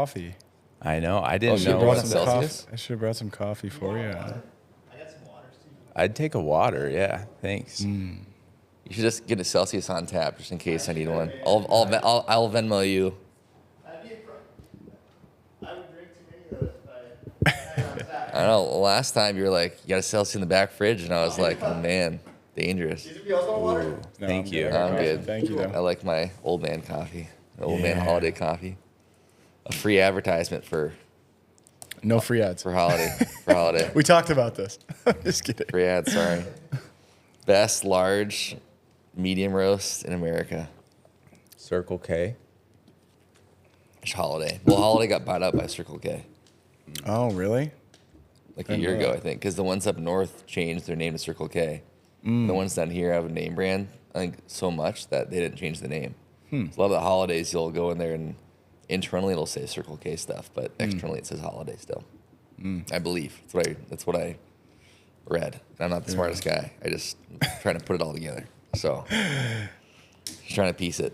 Coffee. I know. I didn't you know. brought what some the- Celsius? I should have brought some coffee for you. I got some waters too. I'd take a water. Yeah. Thanks. You should just get a Celsius on tap just in case I need one. I'll Venmo you. That'd be a I would drink too many of those if I had it on tap. I don't know. Last time you were like, you got a Celsius in the back fridge, and I was like, oh man, dangerous. Either of you also want water? Ooh, No, thank I'm you. good. I'm Coffee. good. Thank you, I though. like my old man coffee, old man Yeah. holiday coffee. A free advertisement for No free ads. holiday. For holiday. We talked about this. Just kidding. Free ad, sorry. Best large medium roast in America. Circle K. It's Holiday. Well, Holiday got bought out by Circle K Oh, really? like a Didn't year know ago, that. I think, because the ones up north changed their name to Circle K. Mm. The ones down here have a name brand, I think, so much that they didn't change the name. So a lot of the holidays, you'll go in there and internally it'll say Circle K stuff, but externally it says Holiday still. I believe that's what I read. And I'm not the smartest guy. I just trying to put it all together. So just trying to piece it.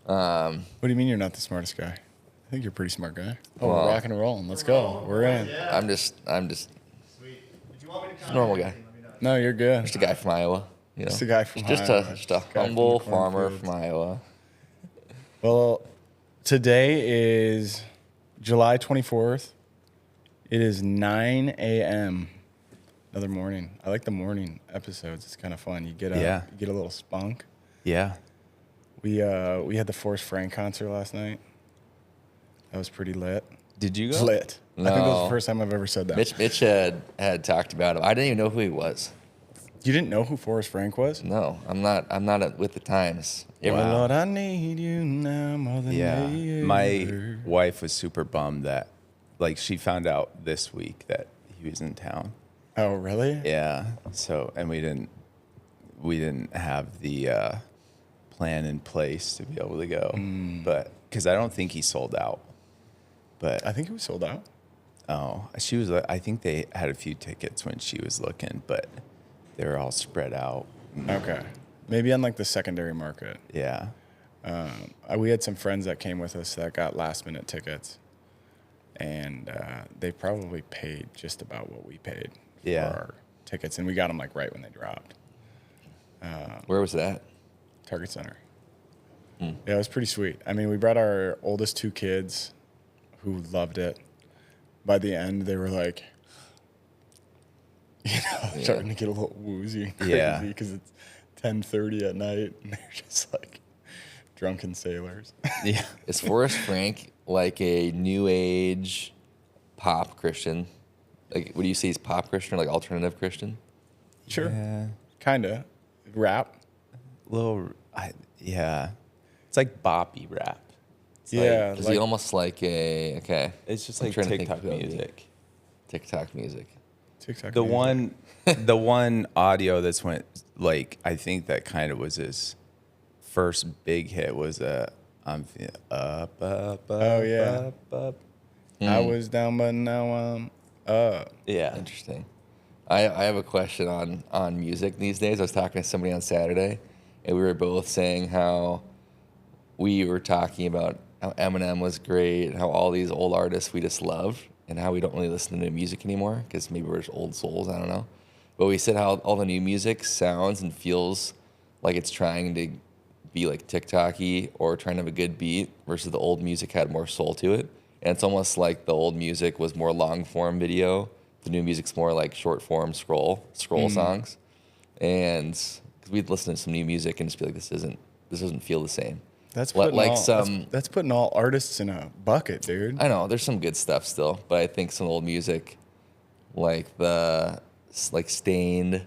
What do you mean you're not the smartest guy? I think you're a pretty smart guy. Oh, Well- we're rocking and rolling. Let's go. We're in. Yeah. I'm just Sweet. If you want me to a normal guy. let me know. No, you're good. Just a guy from Iowa. You know? Just a guy from just Iowa. a Just a guy from humble the farmer cornfields. from Iowa. Well, today is July 24th. It is 9 a.m. Another morning. I like the morning episodes. It's kind of fun. You get a Yeah. you get a little spunk. Yeah. We had the Forrest Frank concert last night. That was pretty lit. Did you go? Lit. I think that was No. the first time I've ever said that. Mitch had talked about him. I didn't even know who he was. You didn't know who Forrest Frank was? No, I'm not with the times. Well, Lord, I need you now more than Yeah. ever. My wife was super bummed that, like, she found out this week that he was in town. Oh, really? Yeah. So, and we didn't have the plan in place to be able to go, but because I don't think he sold out. But I think it was sold out. oh, she was. I think they had a few tickets when she was looking, but they were all spread out. Okay. Maybe on like the secondary market. Yeah. We had some friends that came with us that got last minute tickets, and they probably paid just about what we paid Yeah. for our tickets, and we got them like right when they dropped. Where was that? Target Center. Yeah, it was pretty sweet. I mean, we brought our oldest two kids who loved it. By the end, they were like, starting to get a little woozy and crazy Yeah. because it's 10:30 at night, and they're just like drunken sailors. Yeah. Is Forrest Frank like a new age pop Christian? Like, would you say he's pop Christian or like alternative Christian? Sure. Yeah. Kinda. Rap. Yeah. It's like boppy rap. It's Yeah. Is he almost like a It's just I'm like trying to think TikTok of the- music. TikTok music. TikTok. The music. the one audio that's went like I think that kind of was his first big hit was I'm up up Oh, yeah. up. I was down, but now I'm up. Yeah. Interesting. I have a question on music these days. I was talking to somebody on Saturday, and we were both saying how we were talking about how Eminem was great, how all these old artists we just love, and how we don't really listen to new music anymore because maybe we're just old souls. I don't know. But we said how all the new music sounds and feels like it's trying to be like TikTok-y or trying to have a good beat versus the old music had more soul to it. And it's almost like the old music was more long-form video. The new music's more like short-form scroll songs. And 'cause we'd listen to some new music and just be like, this doesn't feel the same. That's Like putting all, some- that's putting all artists in a bucket, dude. I know there's some good stuff still, but I think some old music, like Stained,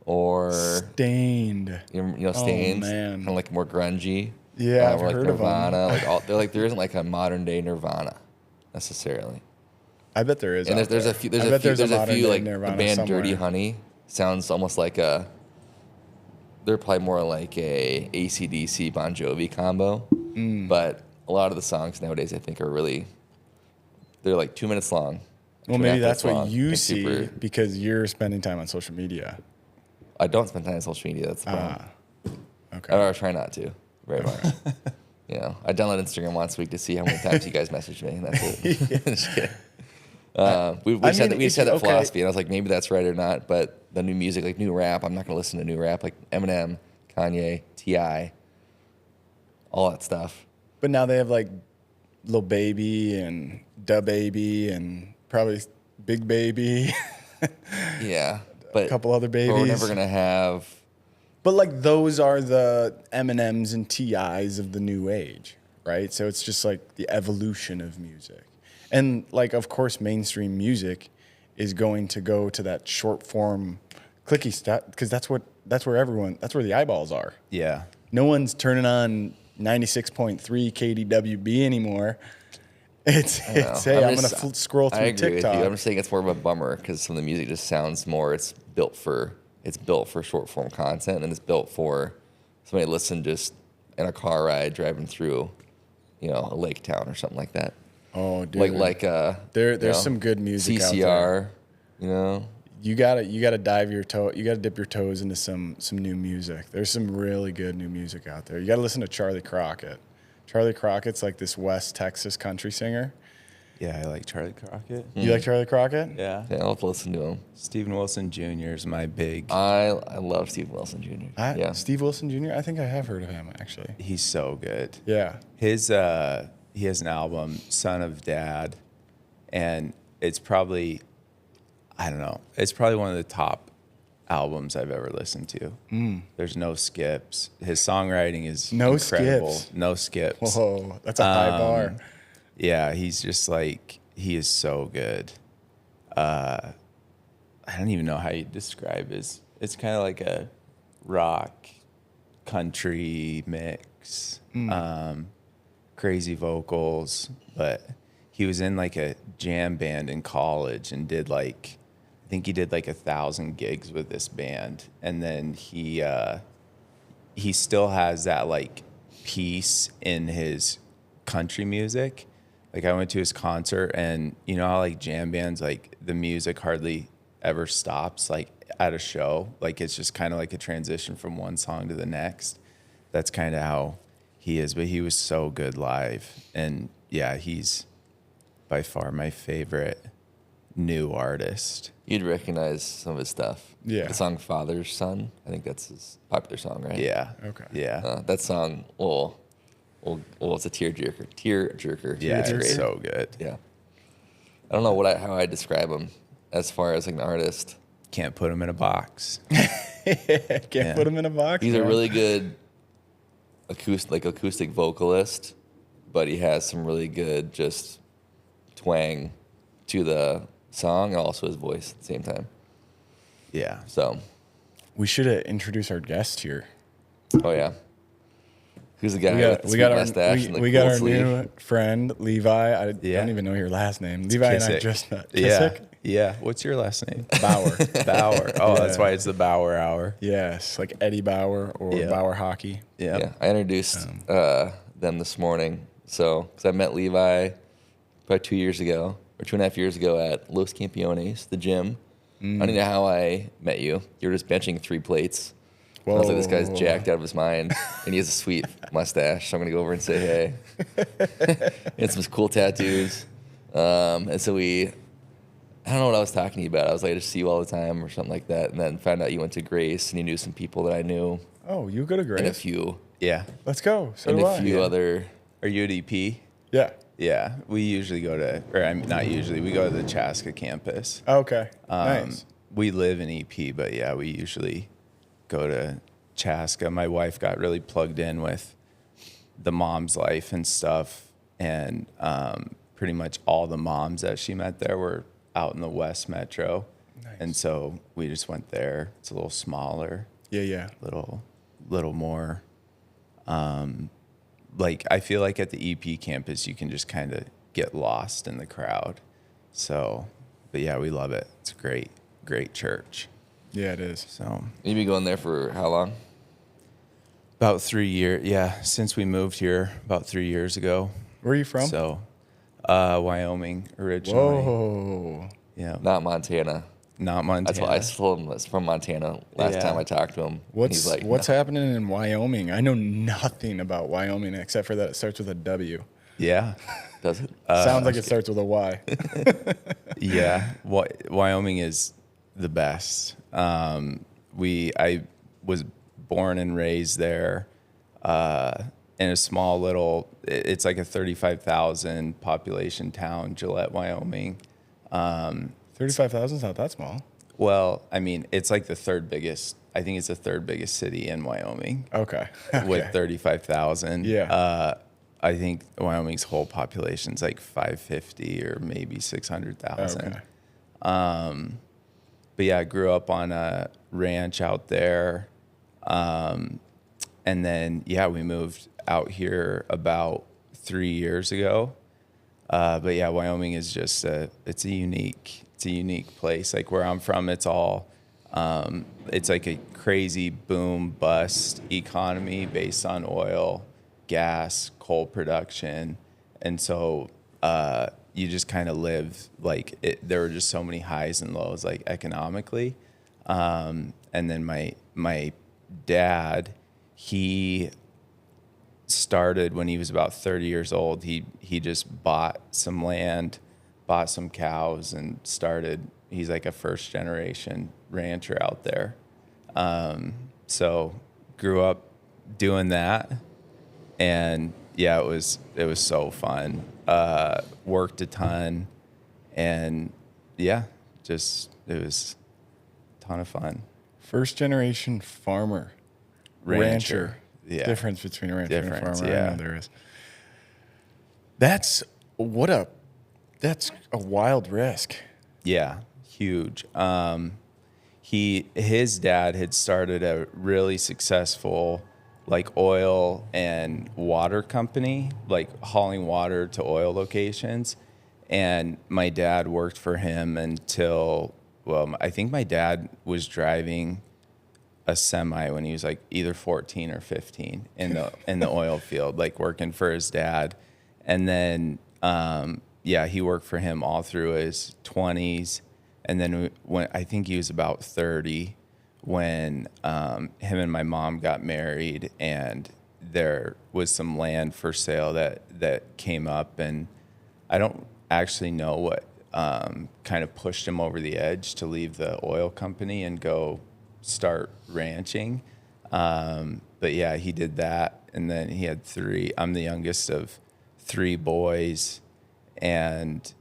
or Stained. Stained, man. kind of like more grungy. Yeah, I've or like heard of 'em. Nirvana. There isn't like a modern day Nirvana necessarily. I bet there is. And out there's there. a few. I There's bet a few modern day like the Nirvana band somewhere. Dirty Honey sounds almost like a. They're probably more like a AC/DC Bon Jovi combo, but a lot of the songs nowadays I think are really. They're like 2 minutes long. Well, 2.5 maybe minutes that's what long, you and see super- because you're spending time on social media. I don't spend time on social media. That's the problem. Okay. Or I try not to very much. You know, I downloaded Instagram once a week to see how many times you guys messaged me, and that's it. Just kidding. We I just mean, had we just had that okay. philosophy, and I was like, maybe that's right or not. But the new music, like new rap, I'm not gonna listen to new rap, like Eminem, Kanye, T.I., all that stuff. But now they have like Lil Baby and Da Baby and probably Big Baby. Yeah, but A couple other but we're babies. never gonna have. But like those are the Eminems and T.I.s of the new age, right? So it's just like the evolution of music. And like, of course, mainstream music is going to go to that short form clicky stuff because that's where the eyeballs are. Yeah. No one's turning on 96.3 KDWB anymore. It's hey, I'm going to scroll through I agree TikTok. with you. I'm just saying it's more of a bummer because some of the music just sounds more. It's built for short form content, and it's built for somebody to listen just in a car ride driving through, you know, a lake town or something like that. Oh, dude. There's some good music out there. CCR, you know. You gotta dip your toes into some new music. There's some really good new music out there. You gotta listen to Charlie Crockett. Charlie Crockett's like this West Texas country singer. Yeah, I like Charlie Crockett. You like Charlie Crockett? Yeah. Yeah, I'll have to listen to him. Stephen Wilson Jr. is my big. I love Steve Wilson Jr. Yeah. Steve Wilson Jr. I think I have heard of him actually. He's so good. Yeah. His he has an album, Son of Dad, and it's probably, I don't know, it's probably one of the top albums I've ever listened to. There's no skips. His songwriting is incredible. Skips. No skips. Whoa, that's a high bar. Yeah, he's just like, he is so good. I don't even know how you describe his. It's kind of like a rock country mix. Crazy vocals, but he was in like a jam band in college and did like, I think he did like 1,000 gigs with this band, and then he still has that like piece in his country music. Like I went to his concert, and you know how like jam bands, like the music hardly ever stops like at a show. Like it's just kind of like a transition from one song to the next. That's kind of how he is, but he was so good live. And yeah, he's by far my favorite new artist. You'd recognize some of his stuff. Yeah. The song Father's Son, I think that's his popular song, right? Yeah. Okay. Yeah. That song, it's a tearjerker. Yeah, It's it's great. so good. Yeah. I don't know how I describe him as far as like an artist. Can't put him in a box. Can't put him in a box. He's man. a really good acoustic vocalist, but he has some really good just twang to the song and also his voice at the same time. Yeah. So, We should introduce our guest here. oh yeah. Who's the guy with the sweet mustache and the we cool got our sleeve? new friend Levi. I don't even know your last name. Levi and I Kissack. just met. Yeah. Kissack? Yeah. What's your last name? Bauer. Bauer. Oh, that's Yeah. why it's the Bauer Hour. Yes, like Eddie Bauer or Yeah. Bauer Hockey. Yeah. Yeah, I introduced them this morning. So, because I met Levi about 2 years ago, or 2.5 years ago at Los Campeones, the gym. I don't know how I met you. You were just benching 3 plates. I was like, this guy's Whoa. jacked out of his mind, and he has a sweet mustache. So I'm going to go over and say hey. He had some cool tattoos. And so I don't know what I was talking to you about. I was like, I just see you all the time or something like that. And then found out you went to Grace, and you knew some people that I knew. Oh, you go to And a Grace? few. Yeah. Let's go. So And do a I. few other. Are you at EP? Yeah. Yeah. We usually go to, or I mean, not usually, we go to the Chaska campus. Okay. Nice. We live in EP, but yeah, we usually go to Chaska. My wife got really plugged in with the mom's life and stuff, and pretty much all the moms that she met there were out in the West Metro. Nice. And so we just went there. It's a little smaller, Yeah. little more. Like I feel like at the EP campus, you can just kind of get lost in the crowd. So, but yeah, we love it. It's a great church. Yeah, it is. So You've been going there for how long? about 3 years. Yeah, since we moved here about 3 years ago. Where are you from? So, Wyoming originally. Whoa. Yeah. Not Montana. not Montana. That's why I told him that's from Montana last Yeah. time I talked to him. What's He's like, what's no. happening in Wyoming? I know nothing about Wyoming except for that it starts with a W. Yeah. Does it? Sounds like it starts with a Y. Yeah, Wyoming is the best. I was born and raised there in a small little. It's like a 35,000 population town, Gillette, Wyoming. 35,000 is not that small. Well, I mean, it's like the third biggest. I think it's the third biggest city in Wyoming Okay. with 35,000. Yeah. I think Wyoming's whole population is like 550 or maybe 600,000. Okay. But yeah, I grew up on a ranch out there. And then, yeah, we moved out here about 3 years ago. But yeah, Wyoming is just it's a unique place. Like where I'm from, it's all, it's like a crazy boom bust economy based on oil, gas, coal production. And so, you just kind of live like it. There were just so many highs and lows, like economically. And then my dad, he started when he was about 30 years old. He just bought some land, bought some cows, and started. He's like a first generation rancher out there. So grew up doing that, and yeah, it was so fun. Worked a ton, and yeah, just it was a ton of fun. First generation farmer. Rancher. Yeah. Difference between a rancher and a Difference, farmer. I yeah. know there is. That's a wild risk. Yeah, huge. His dad had started a really successful like oil and water company, like hauling water to oil locations. And my dad worked for him until, well, I think my dad was driving a semi when he was like either 14 or 15 in the oil field, like working for his dad. And then, yeah, he worked for him all through his 20s. And then when I think he was about 30 when him and my mom got married, and there was some land for sale that came up, and I don't actually know what kind of pushed him over the edge to leave the oil company and go start ranching. But yeah, he did that, and then he had three. I'm the youngest of three boys, and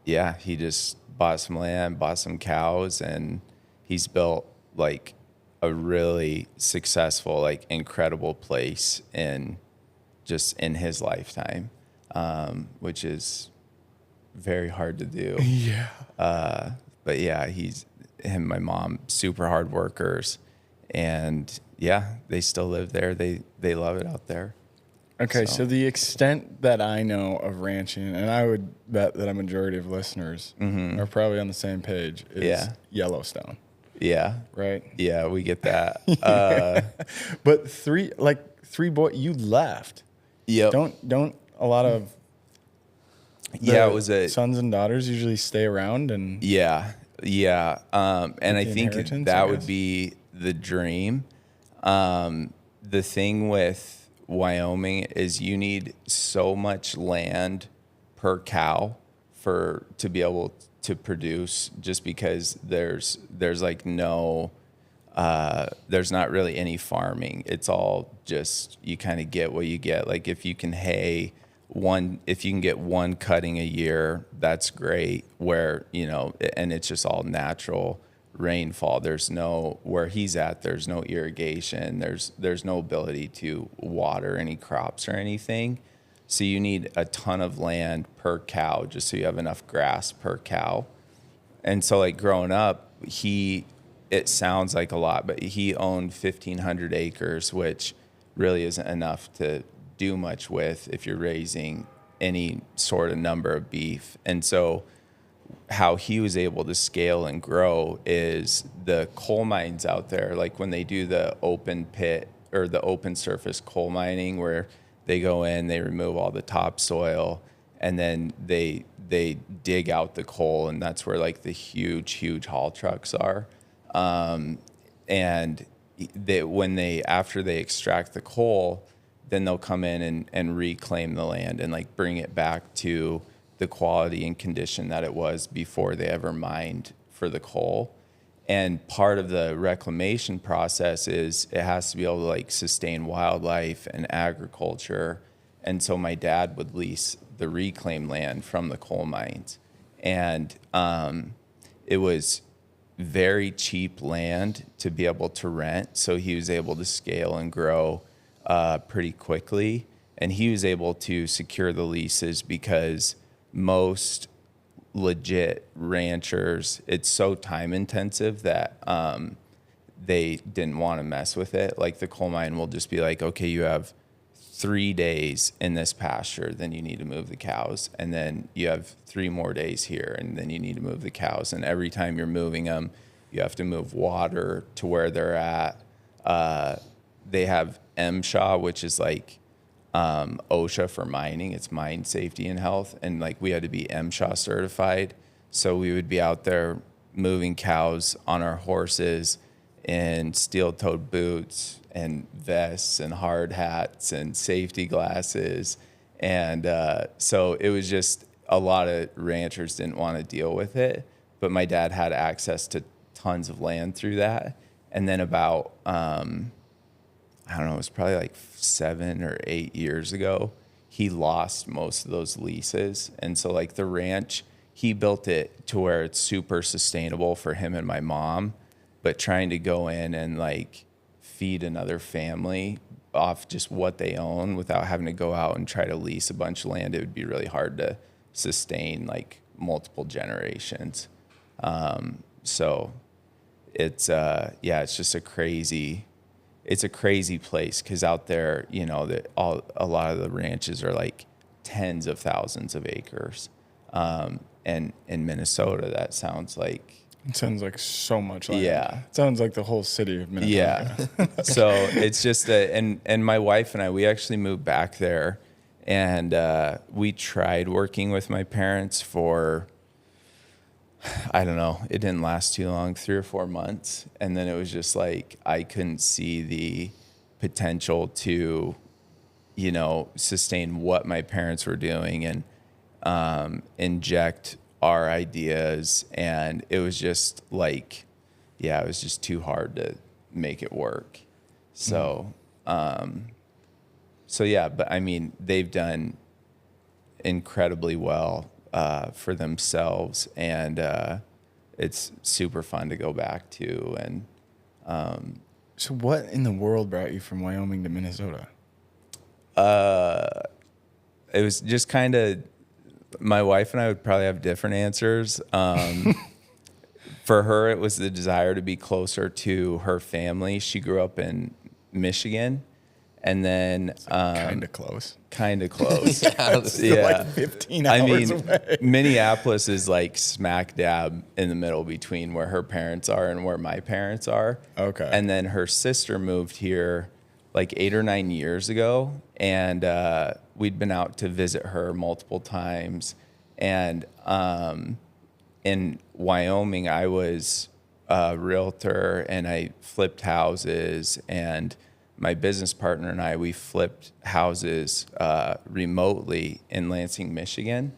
yeah, he just bought some land, bought some cows, and he's built like a really successful, like incredible place in his lifetime, which is very hard to do. Yeah. But yeah, him and my mom, super hard workers, and yeah, they still live there. They love it out there. Okay, so the extent that I know of ranching, and I would bet that a majority of listeners are probably on the same page, is Yellowstone, Yeah. right? Yeah, we get that. But three boys, you left. Yep. Don't a lot of Yeah, it was a sons and daughters usually stay around and Yeah. And I the think inheritance, that I would guess? be the dream. The thing with Wyoming is you need so much land per cow to be able to produce, just because there's like no, there's not really any farming. It's all just, you kind of get what you get. Like if you can if you can get one cutting a year, that's great, where, and it's just all natural rainfall. Where he's at, there's no irrigation. There's no ability to water any crops or anything. So you need a ton of land per cow just so you have enough grass per cow. And so like growing up, it sounds like a lot, but he owned 1,500 acres, which really isn't enough to do much with if you're raising any sort of number of beef. And so how he was able to scale and grow is the coal mines out there, like when they do the open pit or the open surface coal mining, where they go in, they remove all the topsoil, and then they they dig out the coal, and that's where like the huge haul trucks are. And after they extract the coal, then they'll come in and reclaim the land and like bring it back to the quality and condition that it was before they ever mined for the coal. And part of the reclamation process is it has to be able to like sustain wildlife and agriculture. And so my dad would lease the reclaimed land from the coal mines. And it was very cheap land to be able to rent. So he was able to scale and grow pretty quickly. And he was able to secure the leases because most legit ranchers, it's so time intensive that they didn't want to mess with it. Like the coal mine will just be like, okay, you have 3 days in this pasture, then you need to move the cows. And then you have 3 more days here, and then you need to move the cows. And every time you're moving them, you have to move water to where they're at. They have MSHA, which is like OSHA for mining. It's mine safety and health. And like we had to be MSHA certified. So we would be out there moving cows on our horses in steel-toed boots and vests and hard hats and safety glasses. And so it was just a lot of ranchers didn't want to deal with it. But my dad had access to tons of land through that. And then about, I don't know, it was probably like 7 or 8 years ago, he lost most of those leases. And so like the ranch, he built it to where it's super sustainable for him and my mom, but trying to go in and like feed another family off just what they own without having to go out and try to lease a bunch of land, it would be really hard to sustain like multiple generations. So it's, it's just a crazy place because out there, you know, a lot of the ranches are like tens of thousands of acres. And in Minnesota, that sounds like... It sounds like so much land. Yeah. It sounds like the whole city of Minnesota. Yeah. So it's just and my wife and I, we actually moved back there, and we tried working with my parents for, I don't know, it didn't last too long, 3 or 4 months. And then it was just like, I couldn't see the potential to, you know, sustain what my parents were doing and inject our ideas. And it was just like, it was just too hard to make it work. So, but I mean, they've done incredibly well for themselves, and it's super fun to go back to. And so what in the world brought you from Wyoming to Minnesota? it was just kind of, my wife and I would probably have different answers. For her, it was the desire to be closer to her family. She grew up in Michigan. And then Kind of close. Kind of close. Still like 15 hours away. Minneapolis is like smack dab in the middle between where her parents are and where my parents are. Okay. And then her sister moved here like 8 or 9 years ago, and we'd been out to visit her multiple times. And in Wyoming, I was a realtor, and I flipped houses, and my business partner and I, we flipped houses remotely in Lansing, Michigan.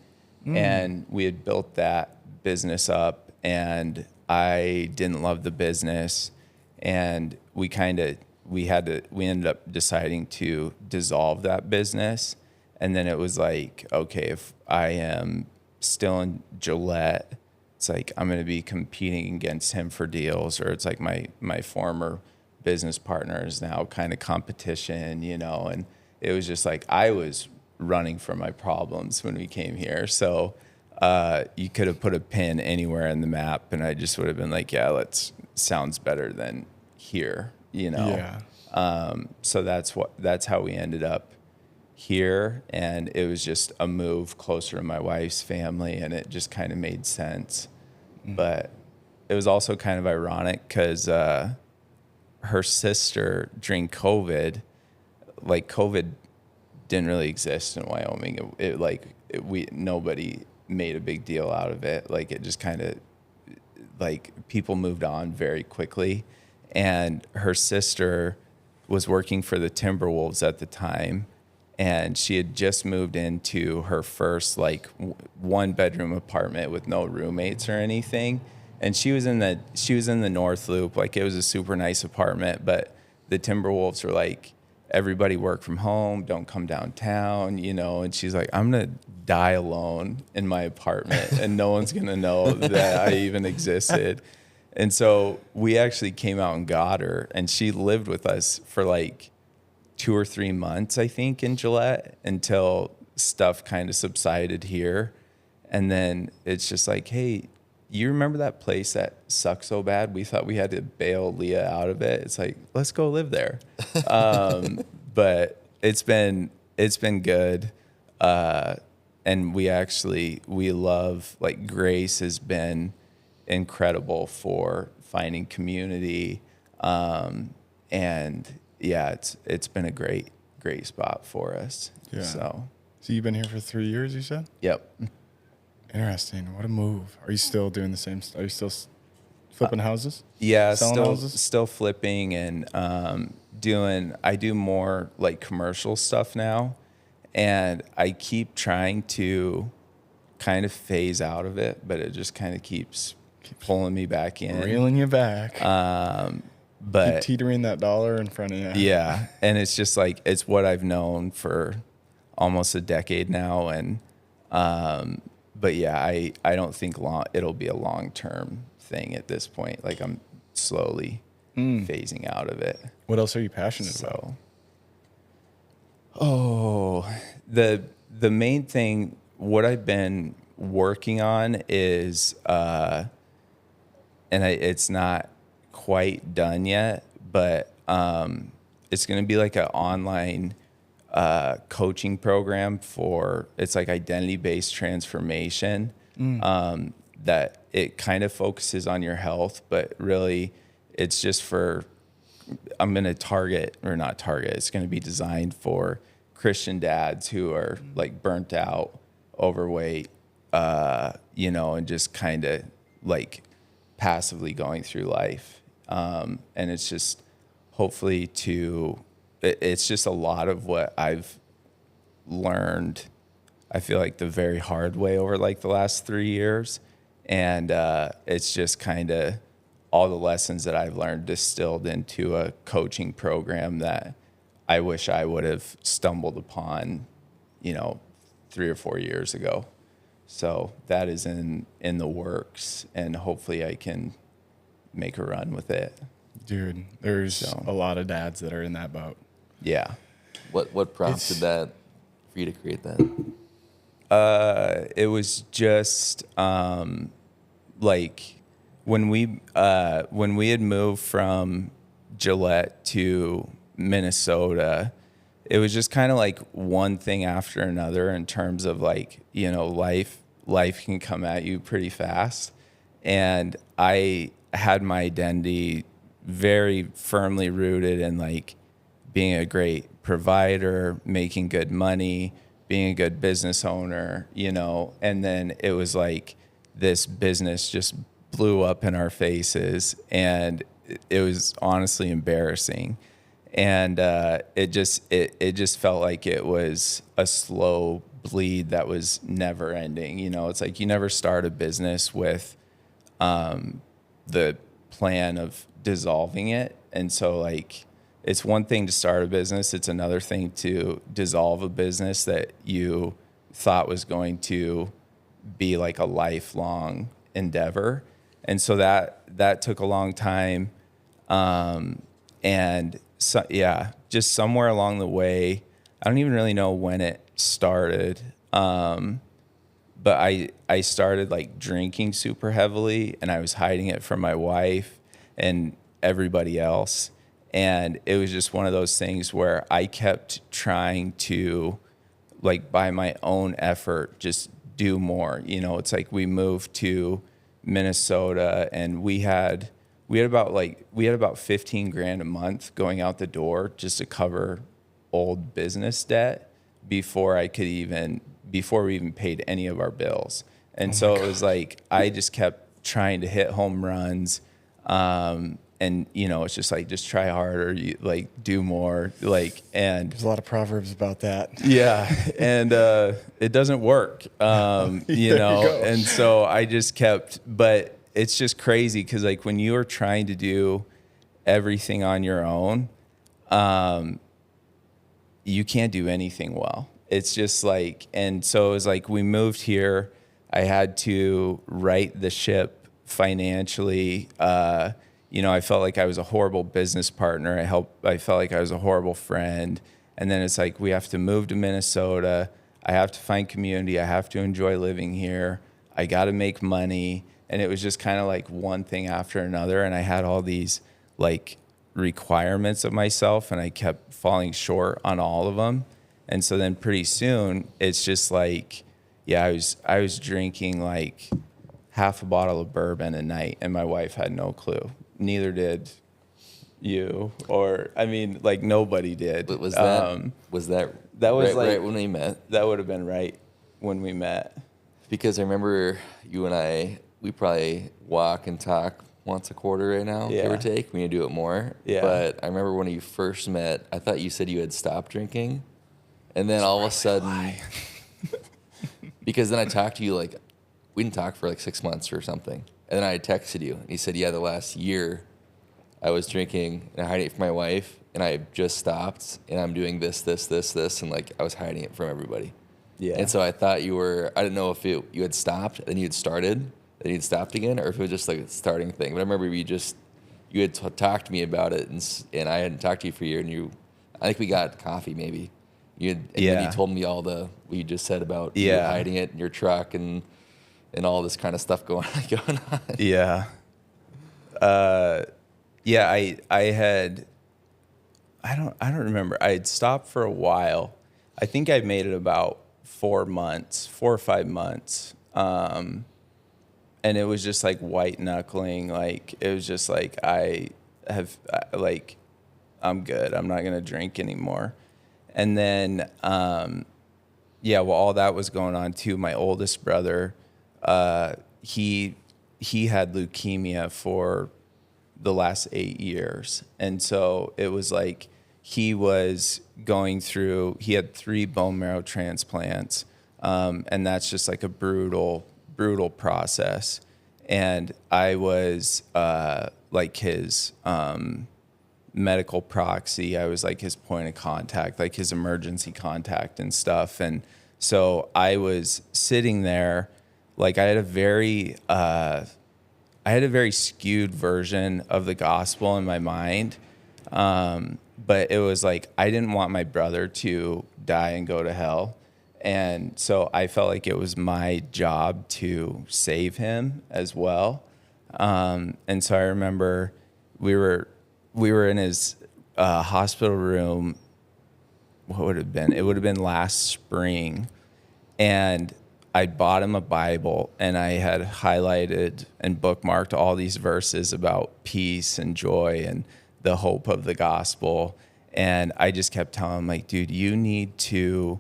And we had built that business up, and I didn't love the business. And we ended up deciding to dissolve that business. And then it was like, okay, if I am still in Gillette, it's like I'm going to be competing against him for deals, or it's like my former business partner is now kind of competition, you know. And it was just like I was running from my problems when we came here. So you could have put a pin anywhere in the map, and I just would have been like, yeah, sounds better than here, you know. Yeah. So that's how we ended up here, and it was just a move closer to my wife's family, and it just kind of made sense. But it was also kind of ironic because her sister, during COVID, like COVID didn't really exist in Wyoming. Nobody made a big deal out of it. Like it just kind of like people moved on very quickly. And her sister was working for the Timberwolves at the time, and she had just moved into her first like 1-bedroom apartment with no roommates or anything. And she was in the North Loop. Like it was a super nice apartment, but the Timberwolves were like, everybody work from home, don't come downtown, you know. And she's like, I'm gonna die alone in my apartment and no one's gonna know that I even existed. And so we actually came out and got her, and she lived with us for like 2 or 3 months, I think, in Gillette until stuff kind of subsided here. And then it's just like, hey, you remember that place that sucked so bad? We thought we had to bail Leah out of it. It's like, let's go live there. But it's been good. And we love, like, Grace has been incredible for finding community. And yeah, it's been a great spot for us. Yeah. So you've been here for 3 years, you said? yep. Interesting. What a move. Are you still doing the same? Are you still flipping houses? Yeah, Selling houses? still flipping and I do more like commercial stuff now, and I keep trying to kind of phase out of it, but it just kind of keeps pulling me back in, Reeling you back. but Keep teetering that dollar in front of you. yeah, and it's just like it's what I've known for almost a decade now, and but yeah, I don't think it'll be a long-term thing at this point. Like I'm slowly phasing out of it. What else are you passionate about? The main thing, what I've been working on is, it's not quite done yet, but it's going to be like an online coaching program it's like identity-based transformation, that it kind of focuses on your health, but really it's just I'm going to it's going to be designed for Christian dads who are like burnt out, overweight, and just kind of like passively going through life. And it's just hopefully it's just a lot of what I've learned, I feel like the very hard way over like the last 3 years. And it's just kind of all the lessons that I've learned distilled into a coaching program that I wish I would have stumbled upon, 3 or 4 years ago. So that is in the works, and hopefully I can make a run with it. Dude, there's a lot of dads that are in that boat. Yeah. What prompted that for you to create that? It was just like when we had moved from Gillette to Minnesota, it was just kind of like one thing after another in terms of like, life can come at you pretty fast. And I had my identity very firmly rooted in like being a great provider, making good money, being a good business owner, and then it was like this business just blew up in our faces, and it was honestly embarrassing. And it just felt like it was a slow bleed that was never ending. It's like you never start a business with the plan of dissolving it. And so like it's one thing to start a business, it's another thing to dissolve a business that you thought was going to be like a lifelong endeavor. And so that took a long time. And so, yeah, just somewhere along the way, I don't even really know when it started. But I started like drinking super heavily, and I was hiding it from my wife and everybody else. And it was just one of those things where I kept trying to, like, by my own effort, just do more. It's like we moved to Minnesota, and we had about 15 grand a month going out the door just to cover old business debt before we even paid any of our bills. And so it was like, I just kept trying to hit home runs. And it's just like, just try harder, do more, and There's a lot of proverbs about that. yeah. And, it doesn't work, you go. and so I just kept, but it's just crazy. 'Cause like when you are trying to do everything on your own, you can't do anything well. It's just like, and so it was like, we moved here. I had to right the ship financially. I felt like I was a horrible business partner. I felt like I was a horrible friend. And then it's like, we have to move to Minnesota. I have to find community. I have to enjoy living here. I got to make money. And it was just kind of like one thing after another. And I had all these like requirements of myself, and I kept falling short on all of them. And so then pretty soon it's just like, yeah, I was drinking like half a bottle of bourbon a night, and my wife had no clue. Neither did you, or I mean, like nobody did. But was that that was right when we met? That would have been right when we met. Because I remember you and I, we probably walk and talk once a quarter right now, give Yeah. or take. We need to do it more. Yeah. But I remember when you first met, I thought you said you had stopped drinking. And then all of a sudden, because then I talked to you like, we didn't talk for like 6 months or something. And then I had texted you, and you said, yeah, the last year I was drinking and hiding it from my wife, and I just stopped, and I'm doing this, and like I was hiding it from everybody. Yeah. And so I thought I didn't know if you had stopped and you had started, then you'd stopped again, or if it was just like a starting thing. But I remember you had talked to me about it, and I hadn't talked to you for a year, and I think we got coffee maybe. And then you told me all what you just said about you hiding it in your truck and all this kind of stuff going on. Yeah. I don't remember. I had stopped for a while. I think I made it about 4 or 5 months. And it was just like white knuckling. Like, it was just like, I'm good. I'm not going to drink anymore. And then, all that was going on too. My oldest brother, he had leukemia for the last 8 years. And so it was like, he had 3 bone marrow transplants. And that's just like a brutal process. And I was, like his, medical proxy. I was like his point of contact, like his emergency contact and stuff. And so I was sitting there, like I had a very skewed version of the gospel in my mind. But it was like, I didn't want my brother to die and go to hell. And so I felt like it was my job to save him as well. And so I remember we were in his hospital room. What would it have been? It would have been last spring. And I bought him a Bible, and I had highlighted and bookmarked all these verses about peace and joy and the hope of the gospel. And I just kept telling him, like, dude, you need to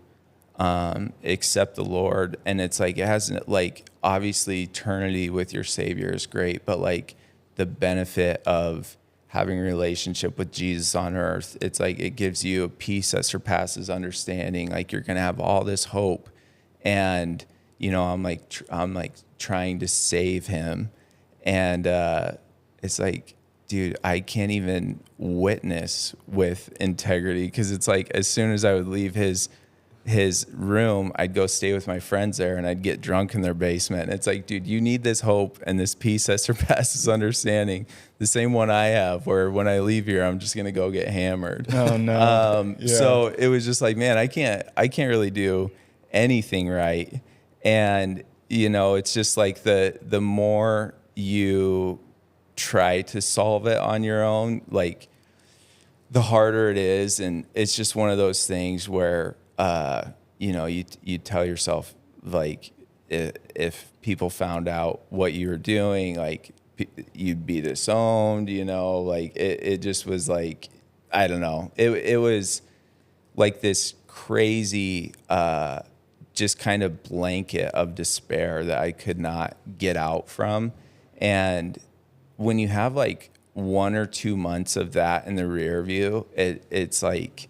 accept the Lord. And it's like, it hasn't, like, obviously eternity with your Savior is great, but like the benefit of having a relationship with Jesus on earth, it's like, it gives you a peace that surpasses understanding. Like, you're going to have all this hope. And, I'm like trying to save him. And, it's like, dude, I can't even witness with integrity. 'Cause it's like, as soon as I would leave his room, I'd go stay with my friends there, and I'd get drunk in their basement. And it's like, dude, you need this hope and this peace that surpasses understanding. The same one I have, where when I leave here, I'm just going to go get hammered. Oh no. So it was just like, man, I can't really do anything right. And, it's just like the more you try to solve it on your own, like the harder it is. And it's just one of those things where, you tell yourself, like, if people found out what you were doing, like you'd be disowned, like it just was like, I don't know. It was like this crazy, just kind of blanket of despair that I could not get out from. And when you have like 1 or 2 months of that in the rear view, it's like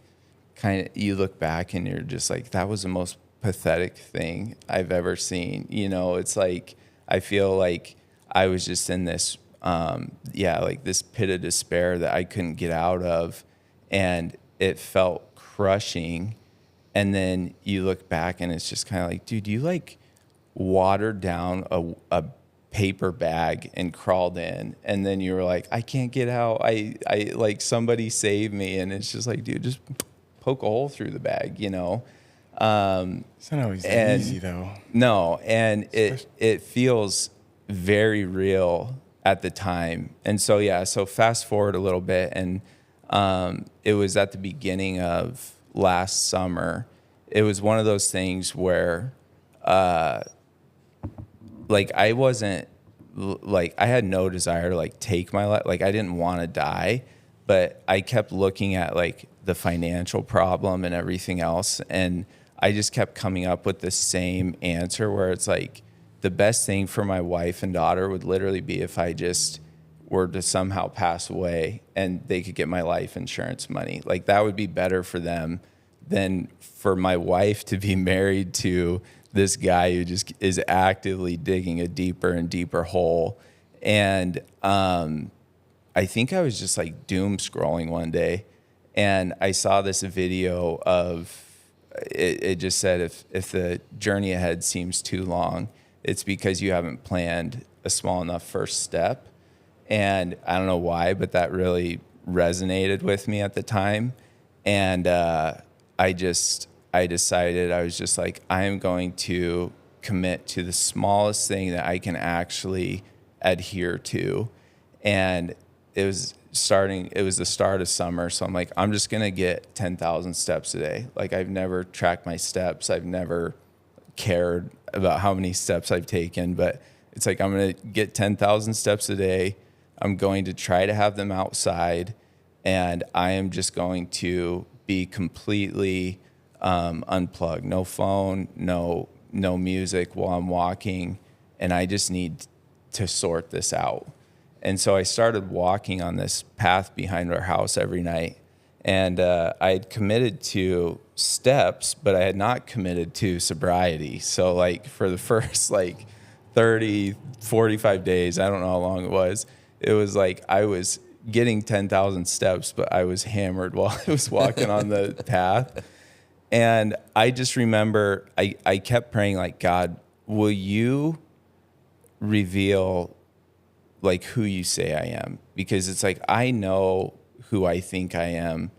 kind of, you look back and you're just like, that was the most pathetic thing I've ever seen. You know, it's like, I feel like I was just in this, like this pit of despair that I couldn't get out of. And it felt crushing. And then you look back and it's just kind of like, dude, you like watered down a paper bag and crawled in. And then you were like, I can't get out. I like, somebody save me. And it's just like, dude, just poke a hole through the bag, you know? It's not always that easy though. No. And it feels very real at the time. And so, so fast forward a little bit. And, it was at the beginning of last summer. It was one of those things where, like I wasn't like, I had no desire to like take my life. Like I didn't want to die, but I kept looking at like the financial problem and everything else. And I just kept coming up with the same answer where it's like the best thing for my wife and daughter would literally be if I just were to somehow pass away and they could get my life insurance money. Like that would be better for them than for my wife to be married to this guy who just is actively digging a deeper and deeper hole. And I think I was just like doom scrolling one day and I saw this video of, it just said, if the journey ahead seems too long, it's because you haven't planned a small enough first step. And I don't know why, but that really resonated with me at the time. And I decided, I was just like, I am going to commit to the smallest thing that I can actually adhere to. And it was the start of summer. So I'm like, I'm just going to get 10,000 steps a day. Like I've never tracked my steps. I've never cared about how many steps I've taken, but it's like, I'm going to get 10,000 steps a day. I'm going to try to have them outside, and I am just going to be completely unplugged. No phone, no music while I'm walking, and I just need to sort this out. And so I started walking on this path behind our house every night, and I had committed to steps, but I had not committed to sobriety. So like for the first like 30, 45 days, I don't know how long it was like I was getting 10,000 steps, but I was hammered while I was walking on the path. And I just remember I kept praying like, God, will you reveal like who you say I am? Because it's like, I know who I think I am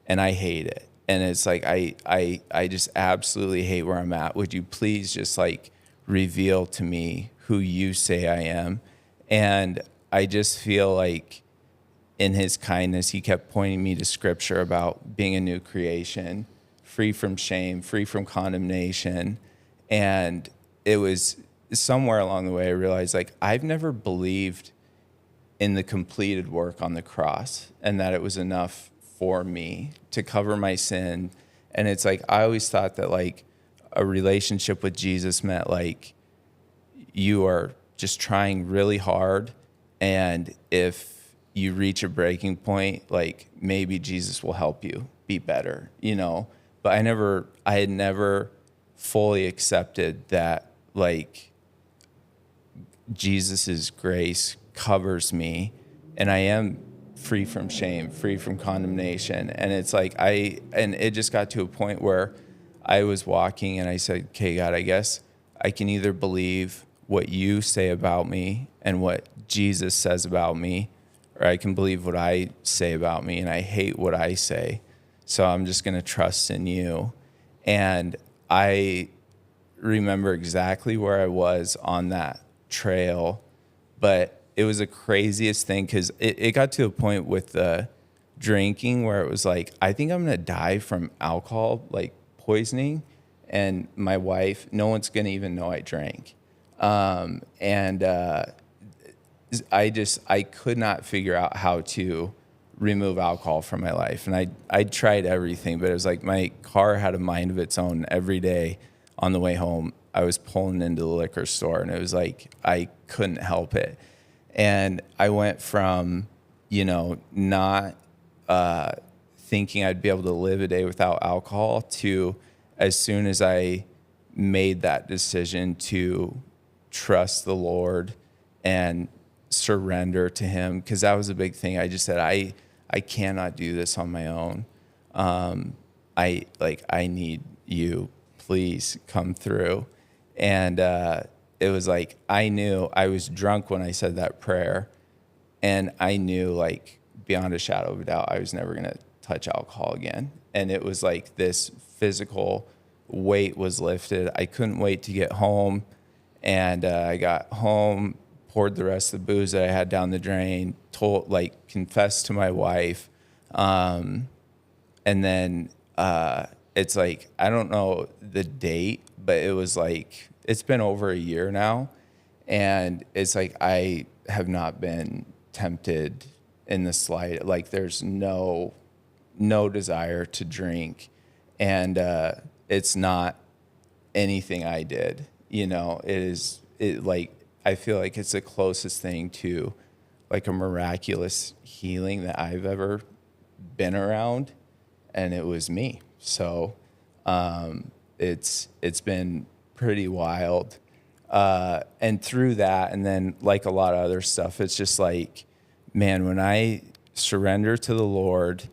and I hate it. And it's like, I just absolutely hate where I'm at. Would you please just like reveal to me who you say I am? And I just feel like in his kindness, he kept pointing me to scripture about being a new creation, free from shame, free from condemnation. And it was somewhere along the way, I realized like, I've never believed in the completed work on the cross and that it was enough for me to cover my sin. And it's like, I always thought that like a relationship with Jesus meant like you are just trying really hard. And if you reach a breaking point, like maybe Jesus will help you be better, you know? But I had never fully accepted that like Jesus's grace covers me and I am free from shame, free from condemnation. And it's like, and it just got to a point where I was walking and I said, okay, God, I guess I can either believe what you say about me and what Jesus says about me, or I can believe what I say about me, and I hate what I say. So I'm just going to trust in you. And I remember exactly where I was on that trail, but it was the craziest thing because it got to a point with the drinking where it was like, I think I'm going to die from alcohol, like poisoning. And my wife, no one's going to even know I drank. I could not figure out how to remove alcohol from my life. And I tried everything, but it was like my car had a mind of its own every day. on the way home, I was pulling into the liquor store, and it was like I couldn't help it. And I went from, not thinking I'd be able to live a day without alcohol to, as soon as I made that decision to trust the Lord and surrender to him, because that was a big thing. I just said, I cannot do this on my own. I need you, please come through. And it was like, I knew I was drunk when I said that prayer, and I knew, like, beyond a shadow of a doubt, I was never going to touch alcohol again. And it was like this physical weight was lifted. I couldn't wait to get home. And I got home, poured the rest of the booze that I had down the drain, confessed to my wife. And then it's like, I don't know the date, but it was like, it's been over a year now. And it's like, I have not been tempted in the slight. Like, there's no desire to drink. And it's not anything I did. I feel like it's the closest thing to like a miraculous healing that I've ever been around, and it was me. So it's been pretty wild. And through that, and then like a lot of other stuff, it's just like, man, when I surrender to the Lord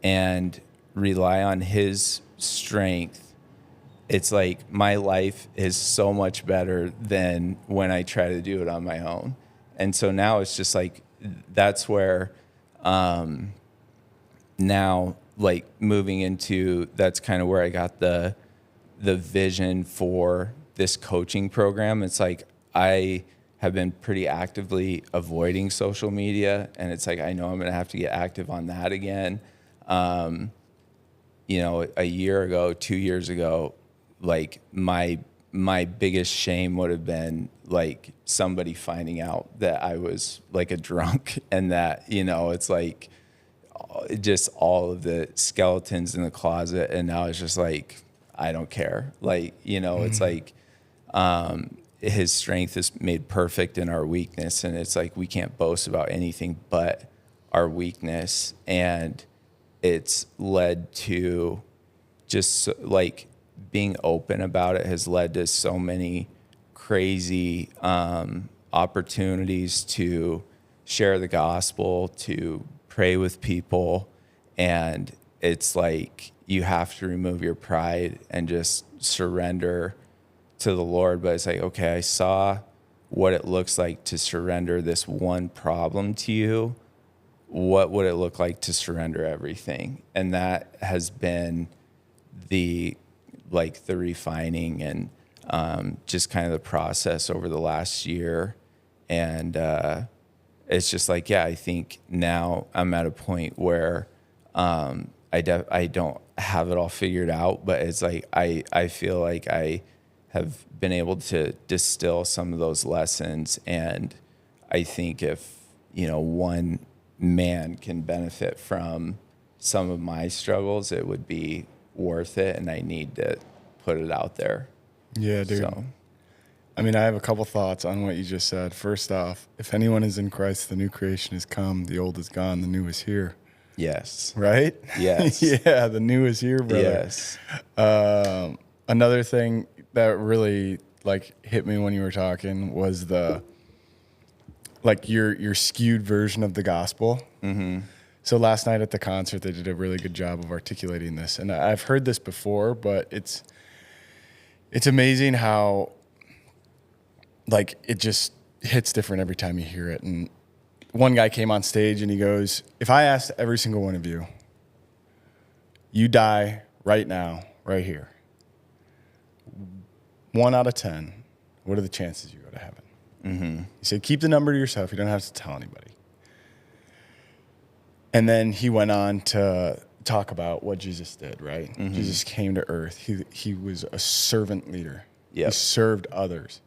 and rely on his strength, it's like my life is so much better than when I try to do it on my own. And so now it's just like, that's where now, like, moving into, that's kind of where I got the vision for this coaching program. It's like, I have been pretty actively avoiding social media, and it's like, I know I'm going to have to get active on that again. A year ago, 2 years ago, like my biggest shame would have been like somebody finding out that I was like a drunk, and that, it's like just all of the skeletons in the closet. And now it's just like, I don't care. Like, it's like, his strength is made perfect in our weakness. And it's like, we can't boast about anything but our weakness. And it's led to just like being open about it has led to so many crazy opportunities to share the gospel, to pray with people. And it's like, you have to remove your pride and just surrender to the Lord. But it's like, okay, I saw what it looks like to surrender this one problem to you. What would it look like to surrender everything? And that has been the refining and just kind of the process over the last year. And it's just like, yeah, I think now I'm at a point where I don't have it all figured out, but it's like, I feel like I have been able to distill some of those lessons. And I think if, one man can benefit from some of my struggles, it would be worth it. And I need to put it out there. Yeah, dude. So, I mean, I have a couple thoughts on what you just said. First off, if anyone is in Christ, the new creation has come, the old is gone, the new is here. yes. Right? Yes. Yeah, the new is here, brother. Yes. Another thing that really hit me when you were talking was your skewed version of the gospel. Mm-hmm. So last night at the concert, they did a really good job of articulating this, and I've heard this before, but it's amazing how it just hits different every time you hear it. And one guy came on stage and he goes, if I asked every single one of you, you die right now, right here, 1 out of 10, what are the chances you go to heaven? Mm-hmm. He said, keep the number to yourself. You don't have to tell anybody. And then he went on to talk about what Jesus did, right? Mm-hmm. Jesus came to earth. He was a servant leader. Yep. He served others.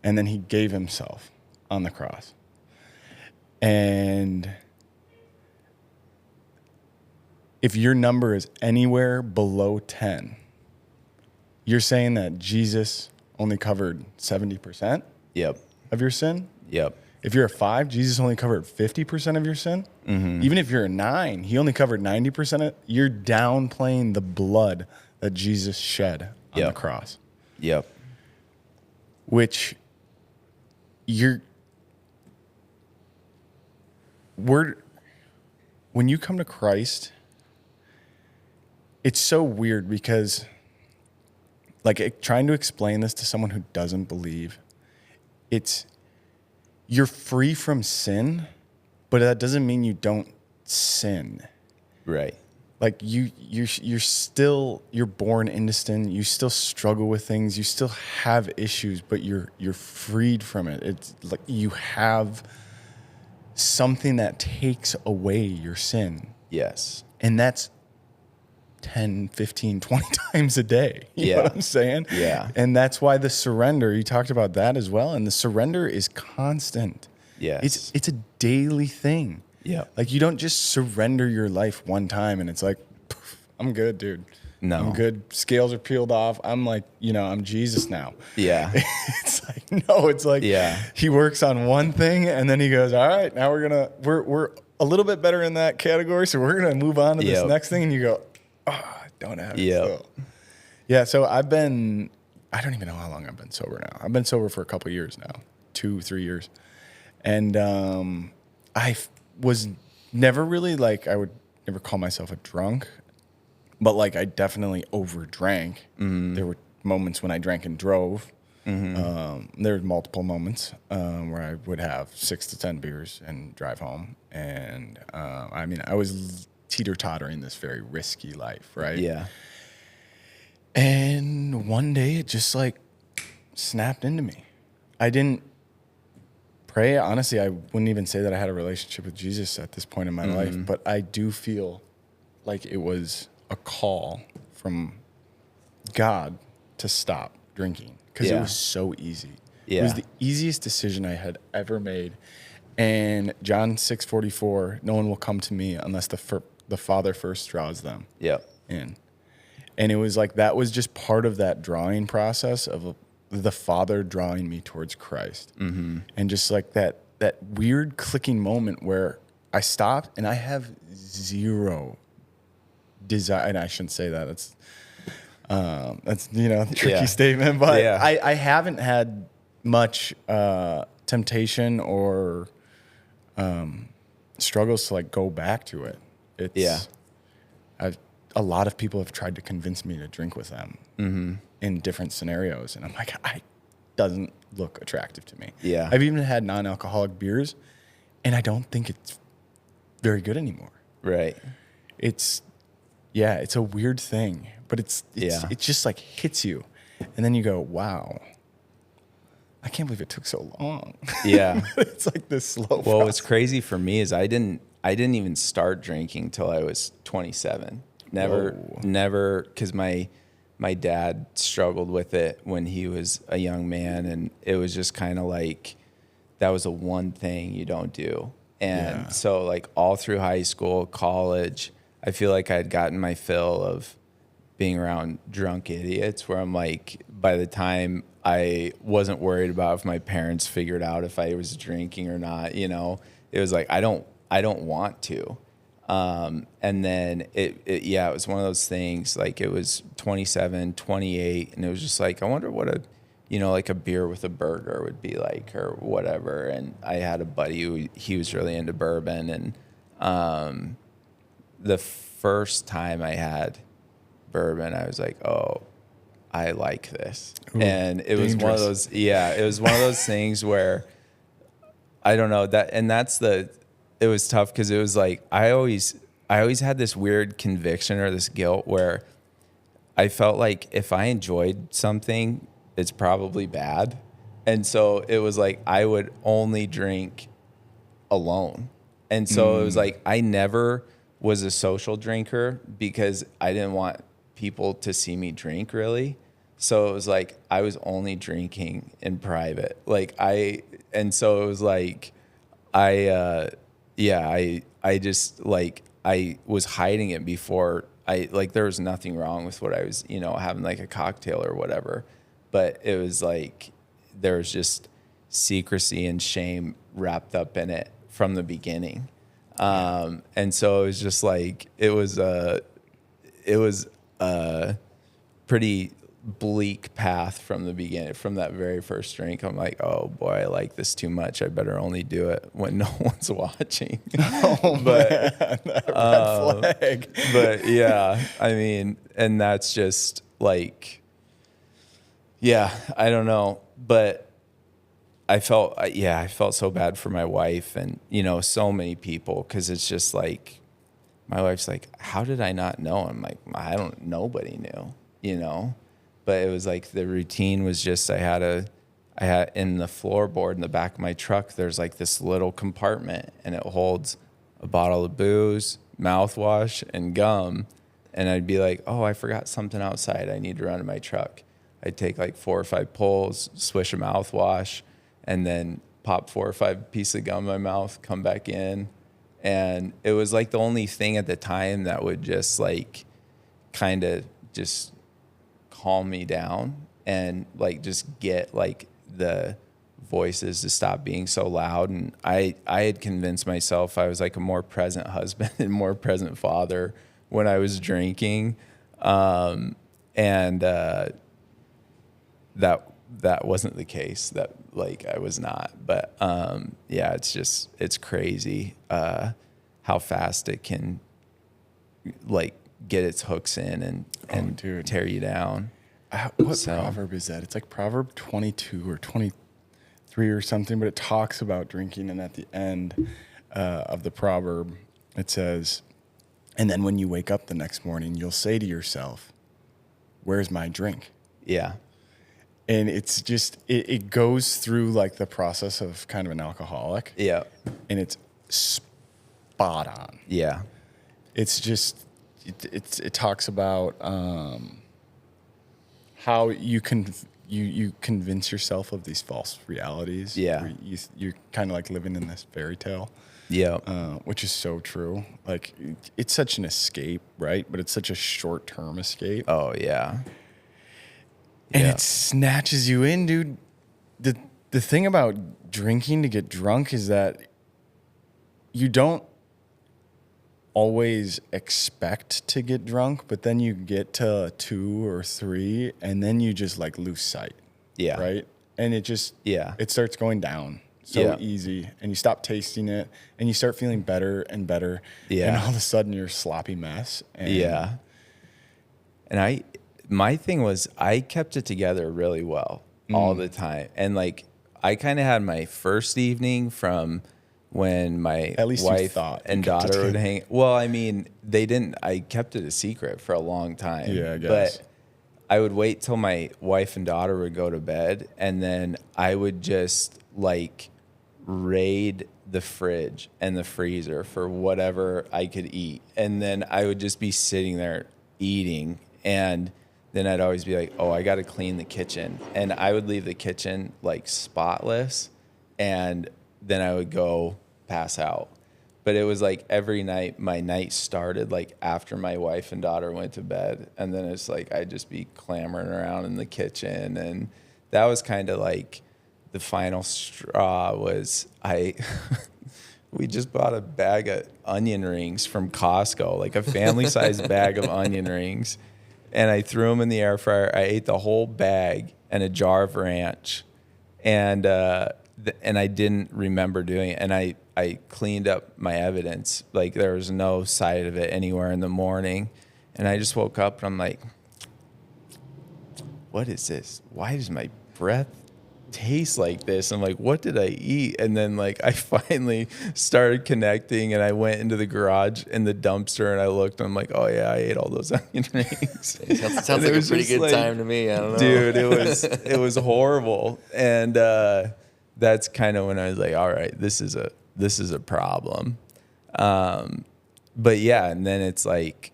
And then he gave himself on the cross. And if your number is anywhere below 10, you're saying that Jesus only covered 70% Yep. of your sin? Yep. If you're a 5, Jesus only covered 50% of your sin? Mm-hmm. Even if you're a 9, he only covered 90%. You're downplaying the blood that Jesus shed on the cross. Yep. Which when you come to Christ, it's so weird because like trying to explain this to someone who doesn't believe, you're free from sin, but that doesn't mean you don't sin. Right. Like you're born into sin. You still struggle with things. You still have issues, but you're freed from it. It's like you have something that takes away your sin. Yes. And that's 10, 15, 20 times a day. You know what I'm saying? Yeah. And that's why the surrender, you talked about that as well. And the surrender is constant. Yes. It's a daily thing. Yeah. Like you don't just surrender your life one time and it's like, I'm good, dude. No. I'm good. Scales are peeled off. I'm like, I'm Jesus now. Yeah. It's like, no, it's like he works on one thing and then he goes, all right, now we're a little bit better in that category. So we're going to move on to this next thing. And you go, I don't have it still. Yeah. So I don't even know how long I've been sober now. I've been sober for a couple of years now, 2-3 years. And I was never really like, I would never call myself a drunk, but like I definitely overdrank. There were moments when I drank and drove. There were multiple moments where I would have 6 to 10 beers and drive home. And I was teeter-tottering this very risky life, right? Yeah. And one day it just like snapped into me. I didn't pray. Honestly, I wouldn't even say that I had a relationship with Jesus at this point in my life, but I do feel like it was a call from God to stop drinking because it was so easy. It was the easiest decision I had ever made. And John 6:44, no one will come to me unless the Father first draws them in. And it was like that was just part of that drawing process of the Father drawing me towards Christ. And just like that weird clicking moment where I stopped and I have zero desire. And I shouldn't say that. That's a tricky statement. But I haven't had much temptation or struggles to like go back to it. A lot of people have tried to convince me to drink with them in different scenarios. And I'm like, it doesn't look attractive to me. Yeah. I've even had non-alcoholic beers and I don't think it's very good anymore. Right. It's a weird thing, but it just like hits you. And then you go, wow, I can't believe it took so long. Yeah. It's like this slow Well, process. what's crazy for me is I didn't even start drinking till I was 27. Never, because my dad struggled with it when he was a young man, and it was just kind of like that was the one thing you don't do. And so like all through high school, college, I feel like I had gotten my fill of being around drunk idiots where I'm like, by the time I wasn't worried about if my parents figured out if I was drinking or not, it was like, I don't want to. And then it was one of those things, like it was 27, 28, and it was just like, I wonder what like a beer with a burger would be like or whatever. And I had a buddy who he was really into bourbon, and the first time I had bourbon, I was like, oh, I like this. Ooh, and it was one of those, it was one of those things where I don't know it was tough because it was like, I always had this weird conviction or this guilt where I felt like if I enjoyed something, it's probably bad. And so it was like, I would only drink alone. And so it was like, I never was a social drinker because I didn't want people to see me drink really. So it was like, I was only drinking in private. And so it was like, I just like, I was hiding it before there was nothing wrong with what I was, having like a cocktail or whatever, but it was like, there was just secrecy and shame wrapped up in it from the beginning. And so it was just like, it was a pretty bleak path from the beginning. From that very first drink, I'm like, oh boy, I like this too much. I better only do it when no one's watching. Oh, but man, red flag. but yeah, I mean, and that's just like, yeah, I don't know, but I felt so bad for my wife and, so many people. 'Cause it's just like, my wife's like, how did I not know? I'm like, nobody knew, but it was like the routine was just, I had in the floorboard in the back of my truck, there's like this little compartment and it holds a bottle of booze, mouthwash, and gum. And I'd be like, oh, I forgot something outside. I need to run to my truck. I'd take like 4 or 5 pulls, swish a mouthwash, and then pop 4 or 5 pieces of gum in my mouth, come back in. And it was like the only thing at the time that would just like kind of just calm me down and like just get like the voices to stop being so loud. And I had convinced myself I was like a more present husband and more present father when I was drinking. That wasn't the case. That like I was not. But yeah, it's crazy how fast it can like get its hooks in and tear you down. What proverb is that? It's like Proverb 22 or 23 or something, but it talks about drinking. And at the end of the proverb, it says, and then when you wake up the next morning, you'll say to yourself, where's my drink? Yeah. And it's just, it goes through like the process of kind of an alcoholic. Yeah. And it's spot on. Yeah. It's just, it talks about how you can you convince yourself of these false realities. Yeah. Where you're kind of like living in this fairy tale. Yeah. Which is so true. Like it's such an escape, right? But it's such a short-term escape. Oh yeah. And Yeah. it snatches you in, dude. The thing about drinking to get drunk is that you don't always expect to get drunk, but then you get to 2 or 3 and then you just like lose sight. Yeah. Right? And it just it starts going down so easy and you stop tasting it and you start feeling better and better. Yeah. And all of a sudden you're a sloppy mess. And Yeah. And my thing was I kept it together really well all the time. And like I kind of had my first evening from when my At least you wife thought you and kept it daughter would together. hang. Well, I mean, they didn't. I kept it a secret for a long time. Yeah, I guess. But I would wait till my wife and daughter would go to bed, and then I would just like raid the fridge and the freezer for whatever I could eat, and then I would just be sitting there eating, and then I'd always be like, oh, I got to clean the kitchen. And I would leave the kitchen like spotless. And then I would go pass out. But it was like every night, my night started like after my wife and daughter went to bed. And then it's like I'd just be clamoring around in the kitchen. And that was kind of like the final straw was we just bought a bag of onion rings from Costco, like a family-sized bag of onion rings. And I threw them in the air fryer. I ate the whole bag and a jar of ranch. And I didn't remember doing it. And I cleaned up my evidence. Like there was no sight of it anywhere in the morning. And I just woke up and I'm like, what is this? Why does my breath taste like this? I'm like, what did I eat? And then like I finally started connecting and I went into the garage in the dumpster and I looked and I'm like, oh yeah, I ate all those onion rings. Sounds like a pretty good time to me. I don't know. Dude, it was horrible. And that's kind of when I was like, all right, this is a problem. But yeah, and then it's like,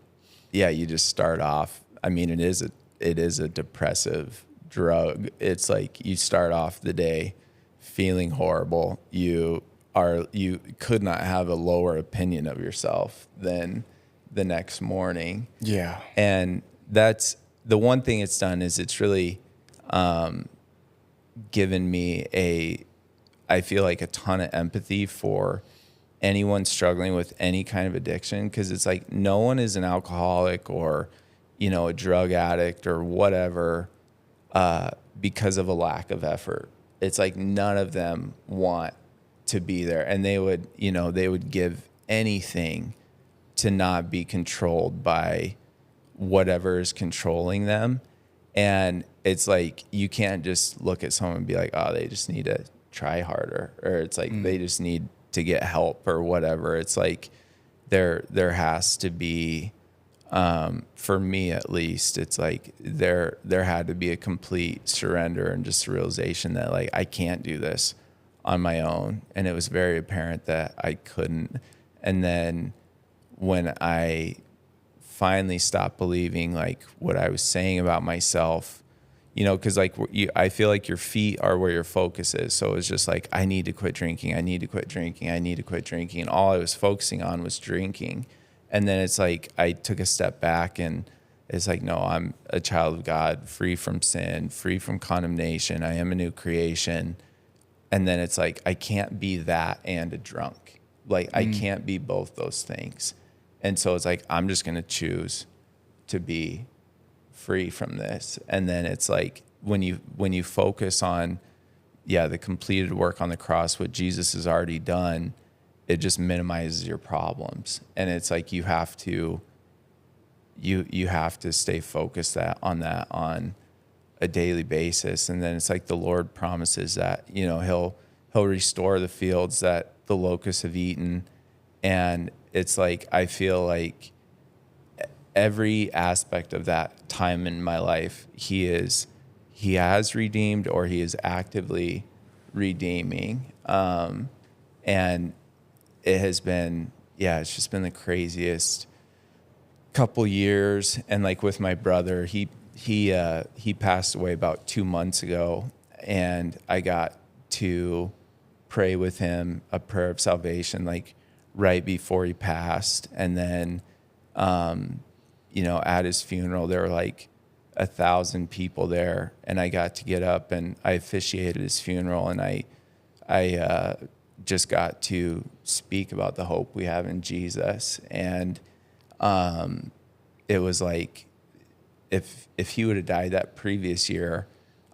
yeah, you just start off. I mean, it is a depressive drug. It's like you start off the day feeling horrible. You could not have a lower opinion of yourself than the next morning. Yeah. And that's the one thing it's done is it's really given me I feel like a ton of empathy for anyone struggling with any kind of addiction, because it's like no one is an alcoholic or, a drug addict or whatever because of a lack of effort. It's like none of them want to be there, and they would give anything to not be controlled by whatever is controlling them. And it's like you can't just look at someone and be like, oh, they just need to try harder, or it's like they just need to get help or whatever. It's like there has to be, for me at least, it's like there had to be a complete surrender and just a realization that like I can't do this on my own. And it was very apparent that I couldn't. And then when I finally stopped believing like what I was saying about myself, because like I feel like your feet are where your focus is. So it's just like, I need to quit drinking. I need to quit drinking. I need to quit drinking. And all I was focusing on was drinking. And then it's like, I took a step back and it's like, no, I'm a child of God, free from sin, free from condemnation. I am a new creation. And then it's like, I can't be that and a drunk. Like I can't be both those things. And so it's like, I'm just going to choose to be free from this. And then it's like, when you focus on, the completed work on the cross, what Jesus has already done, it just minimizes your problems. And it's like, you have to stay focused on a daily basis. And then it's like the Lord promises that, he'll restore the fields that the locusts have eaten. And it's like, I feel like every aspect of that time in my life, he has redeemed, or he is actively redeeming. And it has been, it's just been the craziest couple years. And like with my brother, he passed away about 2 months ago, and I got to pray with him a prayer of salvation, like right before he passed. And then, at his funeral, there were like 1,000 people there, and I got to get up and I officiated his funeral, and I just got to speak about the hope we have in Jesus. And it was like, if he would have died that previous year,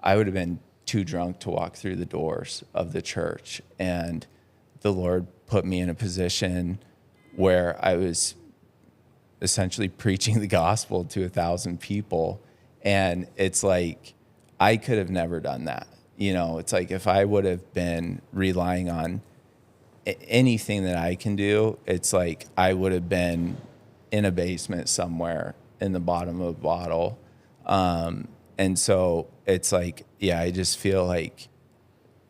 I would have been too drunk to walk through the doors of the church. And the Lord put me in a position where I was essentially preaching the gospel to 1,000 people. And it's like, I could have never done that. It's like, if I would have been relying on anything that I can do, it's like I would have been in a basement somewhere in the bottom of a bottle. And so it's like, I just feel like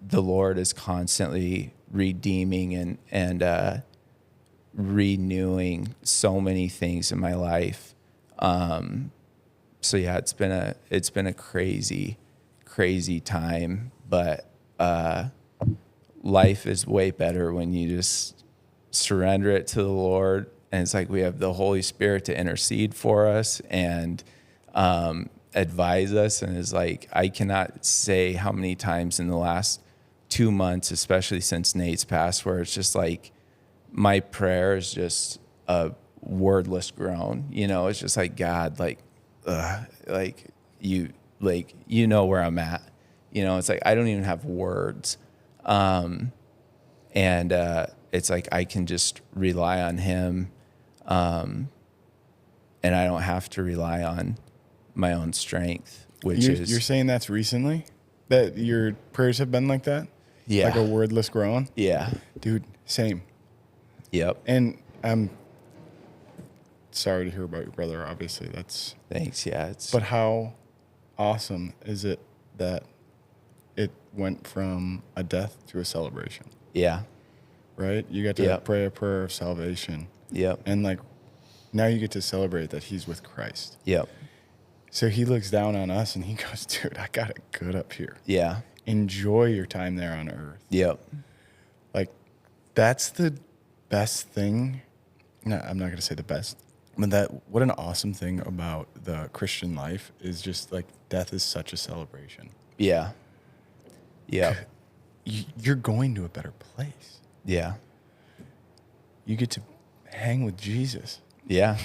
the Lord is constantly redeeming and renewing so many things in my life. So it's been a crazy time, but life is way better when you just surrender it to the Lord. And it's like we have the Holy Spirit to intercede for us and advise us. And it's like, I cannot say how many times in the last 2 months, especially since Nate's passed, where it's just like my prayer is just a wordless groan. It's just like, God, like you where I'm at. It's like I don't even have words. And it's like I can just rely on him. And I don't have to rely on my own strength, which You're saying that's recently that your prayers have been like that? Yeah. Like a wordless groan? Yeah. Dude, same. Yep. And I'm sorry to hear about your brother, obviously. Thanks. Yeah. But how awesome is it that it went from a death to a celebration? Yeah. Right? You got to Yep. pray a prayer of salvation. Yep. And like now you get to celebrate that he's with Christ. Yep. So he looks down on us and he goes, dude, I got it good up here. Yeah. Enjoy your time there on earth. Yep. Like, that's the best thing. No, I'm not going to say the best. But what an awesome thing about the Christian life is just like death is such a celebration. Yeah. Yeah. You're going to a better place. Yeah. You get to hang with Jesus. Yeah.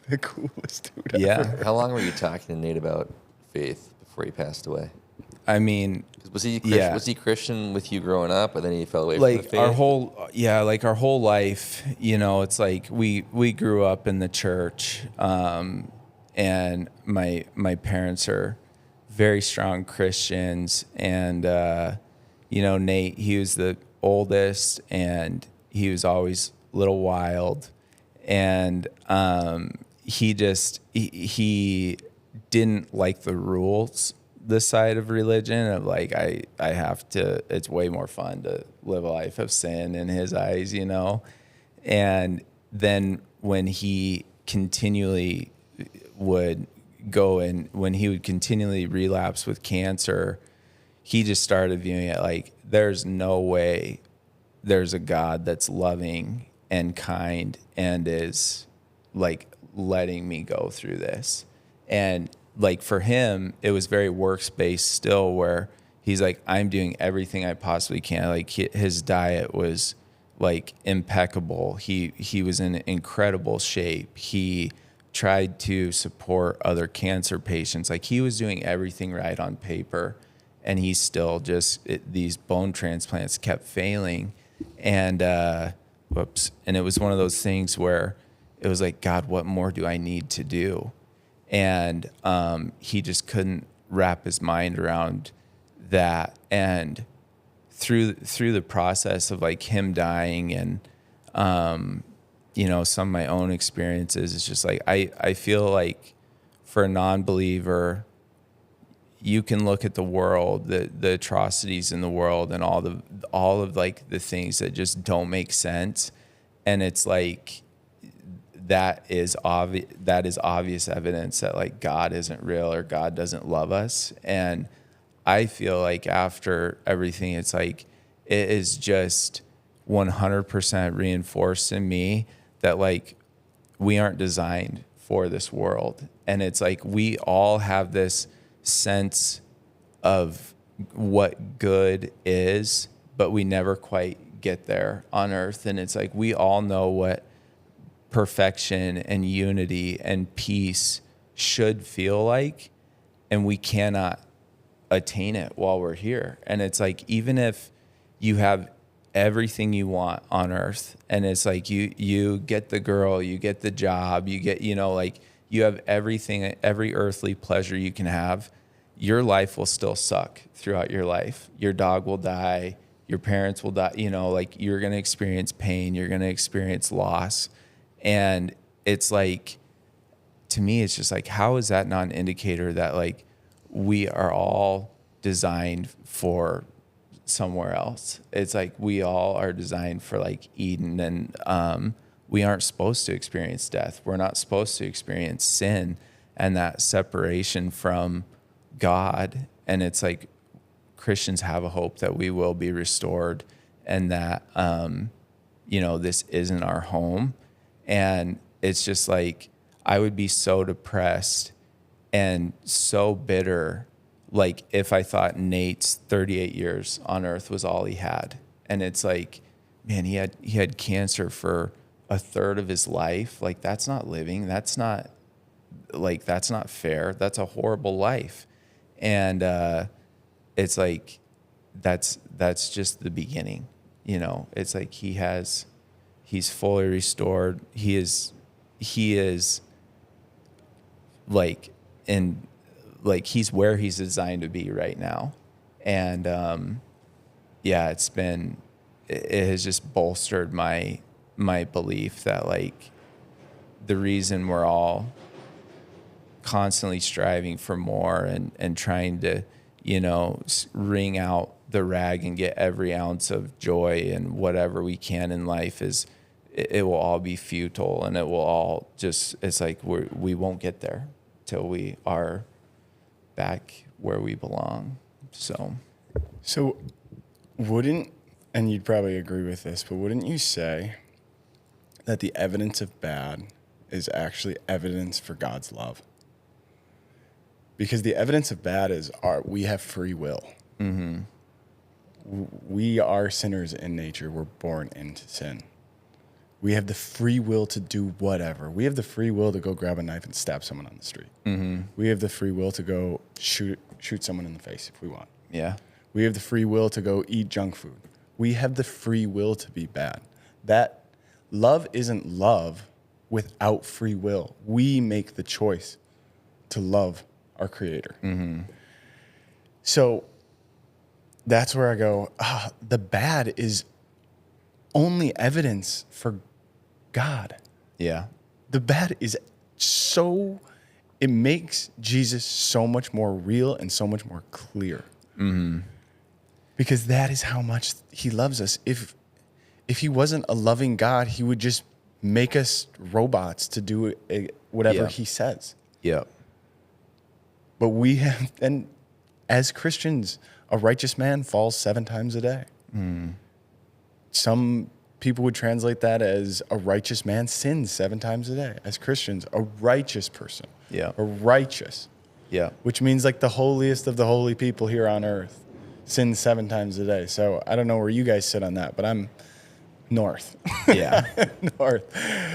The coolest dude ever. Yeah. How long were you talking to Nate about faith before he passed away? I mean, Was he Christian with you growing up, but then he fell away from the like faith? our whole life, it's like we grew up in the church, and my parents are very strong Christians, and Nate, he was the oldest, and he was always a little wild, and he didn't like the rules, the side of religion of like I have to, it's way more fun to live a life of sin in his eyes, and then when he continually would when he would continually relapse with cancer, he just started viewing it like there's no way there's a God that's loving and kind and is like letting me go through this. And like for him, it was very works-based still, where he's like, I'm doing everything I possibly can. Like his diet was like impeccable. He was in incredible shape. He tried to support other cancer patients. Like he was doing everything right on paper, and he still these bone transplants kept failing. And, and it was one of those things where it was like, God, what more do I need to do? And he just couldn't wrap his mind around that. And through the process of like him dying and, some of my own experiences, it's just like, I feel like for a non-believer, you can look at the world, the atrocities in the world and all of like the things that just don't make sense. And it's like, that is obvious evidence that like God isn't real or God doesn't love us. And I feel like after everything, it's like, it is just 100% reinforced in me that like, we aren't designed for this world. And it's like, we all have this sense of what good is, but we never quite get there on earth. And it's like, we all know what perfection and unity and peace should feel like, and we cannot attain it while we're here. And it's like, even if you have everything you want on earth, and it's like you get the girl, you get the job, you get, like you have everything, every earthly pleasure you can have, your life will still suck throughout your life. Your dog will die, your parents will die, like you're going to experience pain, you're going to experience loss. And it's like, to me, it's just like, how is that not an indicator that like we are all designed for somewhere else? It's like we all are designed for like Eden, and we aren't supposed to experience death. We're not supposed to experience sin and that separation from God. And it's like Christians have a hope that we will be restored, and that this isn't our home. And it's just like, I would be so depressed and so bitter, like if I thought Nate's 38 years on earth was all he had. And it's like, man, he had cancer for a third of his life. Like, that's not living. That's not fair. That's a horrible life. And it's like, that's just the beginning. It's like he's fully restored. He is like he's where he's designed to be right now. And it has just bolstered my belief that like the reason we're all constantly striving for more and trying to, wring out the rag and get every ounce of joy and whatever we can in life is, it will all be futile, and it will all just, it's like we won't get there till we are back where we belong. So wouldn't, and you'd probably agree with this, but wouldn't you say that the evidence of bad is actually evidence for God's love. Because the evidence of bad is we have free will. Mm-hmm. We are sinners in nature. We're born into sin. We have the free will to do whatever. We have the free will to go grab a knife and stab someone on the street. Mm-hmm. We have the free will to go shoot someone in the face if we want. Yeah. We have the free will to go eat junk food. We have the free will to be bad. That love isn't love without free will. We make the choice to love our Creator. Mm-hmm. So that's where I go, the bad is only evidence for God. Yeah. The bad is it makes Jesus so much more real and so much more clear. Mm-hmm. Because that is how much he loves us. If he wasn't a loving God, he would just make us robots to do whatever he says. Yeah. But we have, and as Christians, a righteous man falls 7 times a day. Mm. Some people would translate that as a righteous man sins 7 times a day. As Christians, a righteous person. Yeah. A righteous. Yeah. Which means like the holiest of the holy people here on earth sins 7 times a day. So I don't know where you guys sit on that, but I'm north. Yeah. North.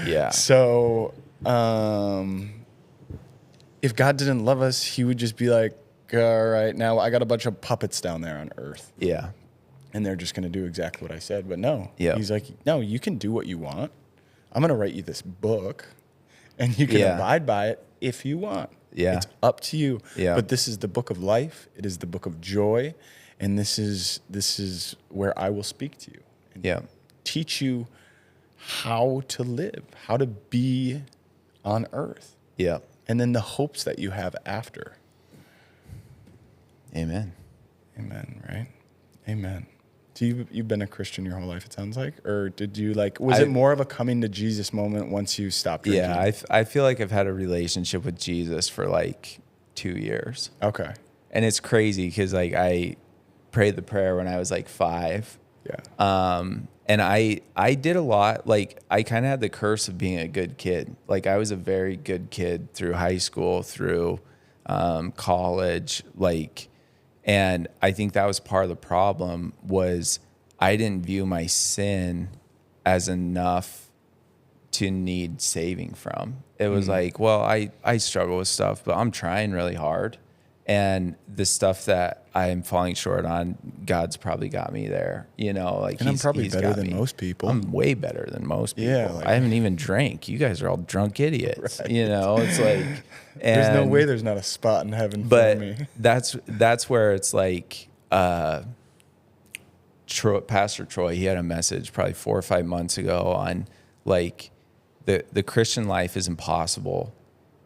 Yeah. So if God didn't love us, he would just be like, all right, now I got a bunch of puppets down there on earth. Yeah. And they're just going to do exactly what I said. But no, Yeah. He's like, no, you can do what you want. I'm going to write you this book and you can abide by it if you want. Yeah. It's up to you. Yeah. But this is the book of life. It is the book of joy. And this is where I will speak to you and teach you how to live, how to be on earth. Yeah. And then the hopes that you have after. Amen. Amen, right? Amen. So you've been a Christian your whole life, it sounds like? Or did you was it more of a coming to Jesus moment once you stopped drinking? Yeah, I feel like I've had a relationship with Jesus for like 2 years. Okay. And it's crazy because like I prayed the prayer when I was like 5. Yeah. And I did a lot. Like I kind of had the curse of being a good kid. Like I was a very good kid through high school, through college, and I think that was part of the problem was I didn't view my sin as enough to need saving from. It was like, well, I struggle with stuff, but I'm trying really hard. And the stuff that I'm falling short on, God's probably got me there, like and I'm probably better than most people. I'm way better than most people. Yeah, I haven't even drank. You guys are all drunk idiots, right. It's like, there's no way there's not a spot in heaven for me. That's where it's like, Pastor Troy, he had a message probably 4 or 5 months ago on like the Christian life is impossible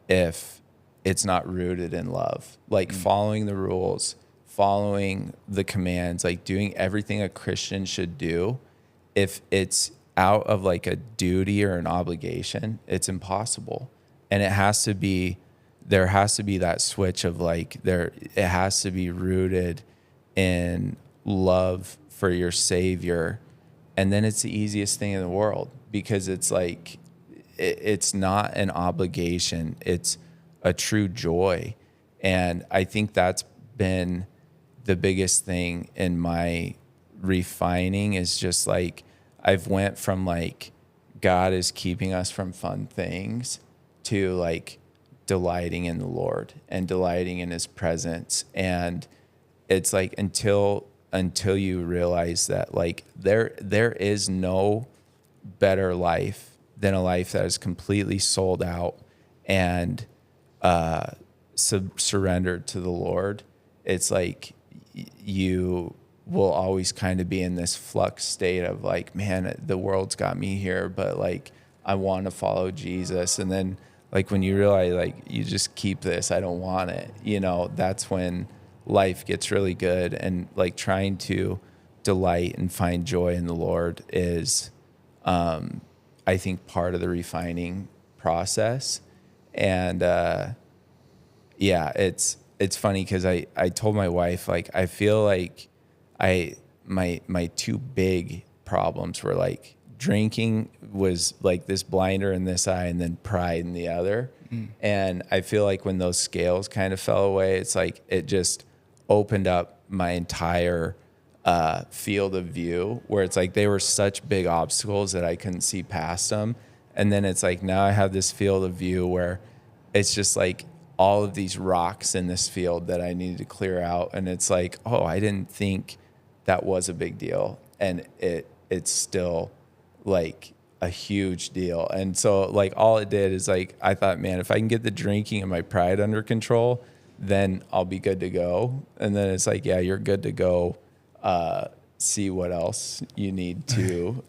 if it's not rooted in love, like following the rules, following the commands, like doing everything a Christian should do. If it's out of like a duty or an obligation, it's impossible. And there has to be that switch of like it has to be rooted in love for your Savior. And then it's the easiest thing in the world because it's like, it's not an obligation. It's a true joy. And I think that's been the biggest thing in my refining is just like, I've went from like, God is keeping us from fun things to like delighting in the Lord and delighting in his presence. And it's like, until you realize that like there is no better life than a life that is completely sold out and surrendered to the Lord. It's like you will always kind of be in this flux state of like, man, the world's got me here, but like I want to follow Jesus. And then like when you realize like you just keep this, I don't want it, that's when life gets really good. And like trying to delight and find joy in the Lord is I think part of the refining process. And it's funny because I told my wife, like, I feel like my 2 big problems were like drinking was like this blinder in this eye and then pride in the other. And I feel like when those scales kind of fell away, it's like it just opened up my entire field of view, where it's like they were such big obstacles that I couldn't see past them. And then it's like now I have this field of view where it's just like all of these rocks in this field that I needed to clear out. And it's like, oh, I didn't think that was a big deal. And it's still like a huge deal. And so like all it did is like, I thought, man, if I can get the drinking and my pride under control, then I'll be good to go. And then it's like, yeah, you're good to go. See what else you need to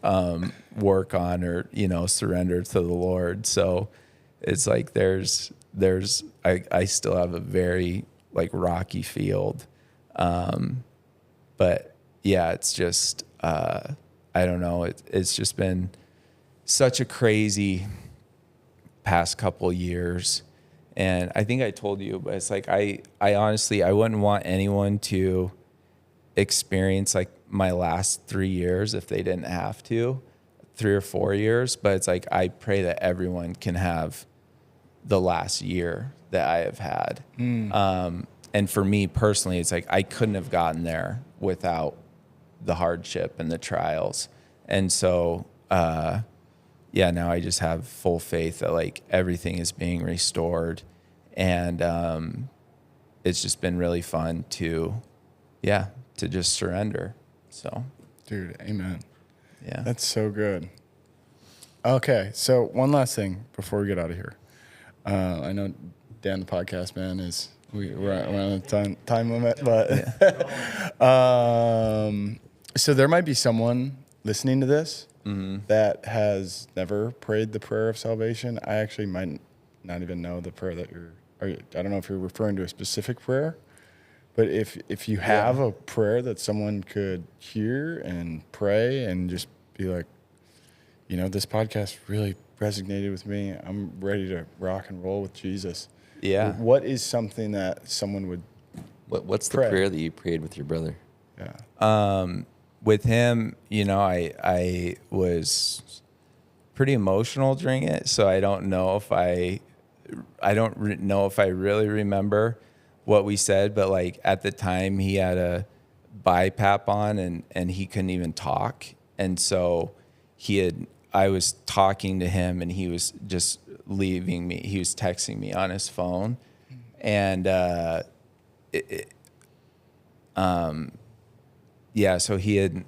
work on or, surrender to the Lord. So it's like I still have a very like rocky field. But yeah, it's just, I don't know. It's just been such a crazy past couple years. And I think I told you, but it's like, I honestly, I wouldn't want anyone to experience like my last 3 years if they didn't have to, 3 or 4 years. But it's like, I pray that everyone can have the last year that I have had. And for me personally, it's like, I couldn't have gotten there without the hardship and the trials. And so, now I just have full faith that like everything is being restored. And it's just been really fun to just surrender. So, Dude, amen. yeah. That's so good. Okay, so one last thing before we get out of here. I know Dan, the podcast man, we're on a time limit, but so there might be someone listening to this that has never prayed the prayer of salvation. I actually might not even know the prayer that I don't know if you're referring to a specific prayer, but if you have a prayer that someone could hear and pray and just be like, this podcast really resonated with me. I'm ready to rock and roll with Jesus. Yeah. What is something that someone would What's the pray? prayer that you prayed with your brother? Yeah. With him, I was pretty emotional during it. So I don't know if I really remember what we said, but like at the time he had a BiPAP on and he couldn't even talk. And so I was talking to him and he was just leaving me. He was texting me on his phone. And, so he had,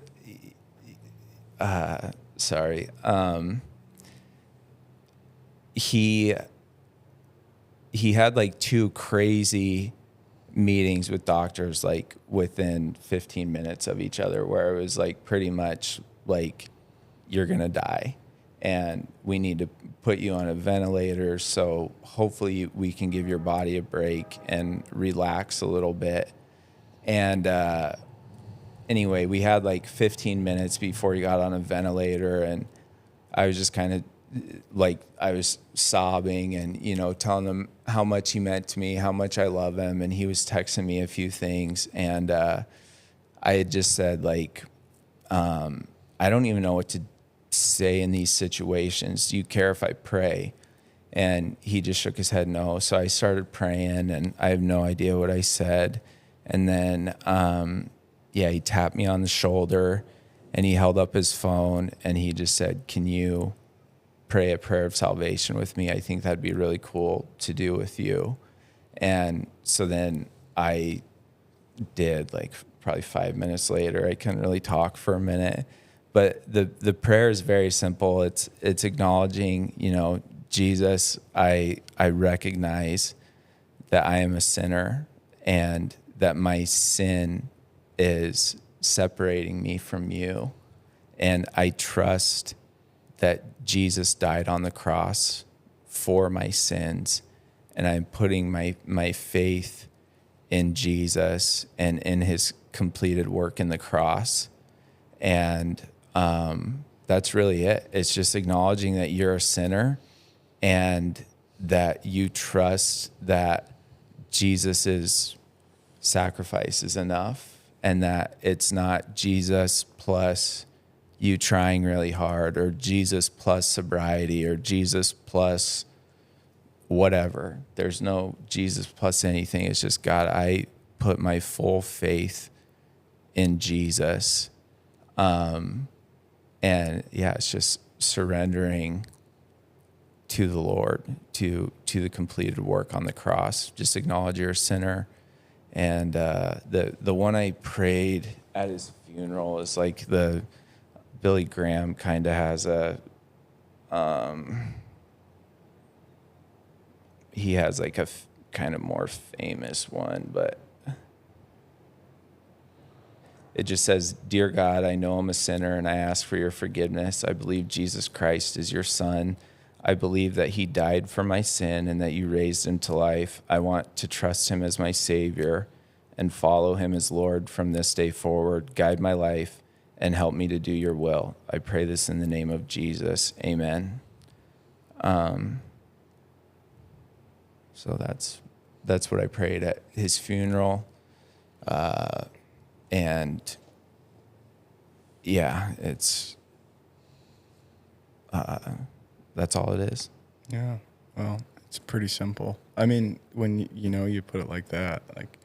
he had like 2 crazy meetings with doctors, like within 15 minutes of each other, where it was like pretty much like, you're going to die and we need to put you on a ventilator. So hopefully we can give your body a break and relax a little bit. And, anyway, we had like 15 minutes before he got on a ventilator, and I was just kind of like, I was sobbing and, telling him how much he meant to me, how much I love him. And he was texting me a few things. And, I had just said like, I don't even know what to say in these situations. Do you care if I pray? And he just shook his head no. So I started praying and I have no idea what I said. And then, he tapped me on the shoulder and he held up his phone and he just said, "Can you pray a prayer of salvation with me? I think that'd be really cool to do with you." And so then I did, like probably 5 minutes later. I couldn't really talk for a minute, but the prayer is very simple. It's acknowledging, Jesus, I recognize that I am a sinner and that my sin is separating me from you. And I trust that Jesus died on the cross for my sins. And I'm putting my faith in Jesus and in his completed work in the cross. And that's really it. It's just acknowledging that you're a sinner and that you trust that Jesus' sacrifice is enough, and that it's not Jesus plus you trying really hard, or Jesus plus sobriety, or Jesus plus whatever. There's no Jesus plus anything. It's just, God, I put my full faith in Jesus. And yeah, it's just surrendering to the Lord, to the completed work on the cross. Just acknowledge you're a sinner. And the one I prayed at his funeral is like the Billy Graham kind of has a he has like a kind of more famous one, but it just says, "Dear God, I know I'm a sinner and I ask for your forgiveness. I believe Jesus Christ is your son. I believe that he died for my sin and that you raised him to life. I want to trust him as my Savior and follow him as Lord from this day forward. Guide my life and help me to do your will. I pray this in the name of Jesus. Amen." So that's what I prayed at his funeral. And yeah, it's that's all it is. Yeah. Well, it's pretty simple. I mean, when you put it like that, like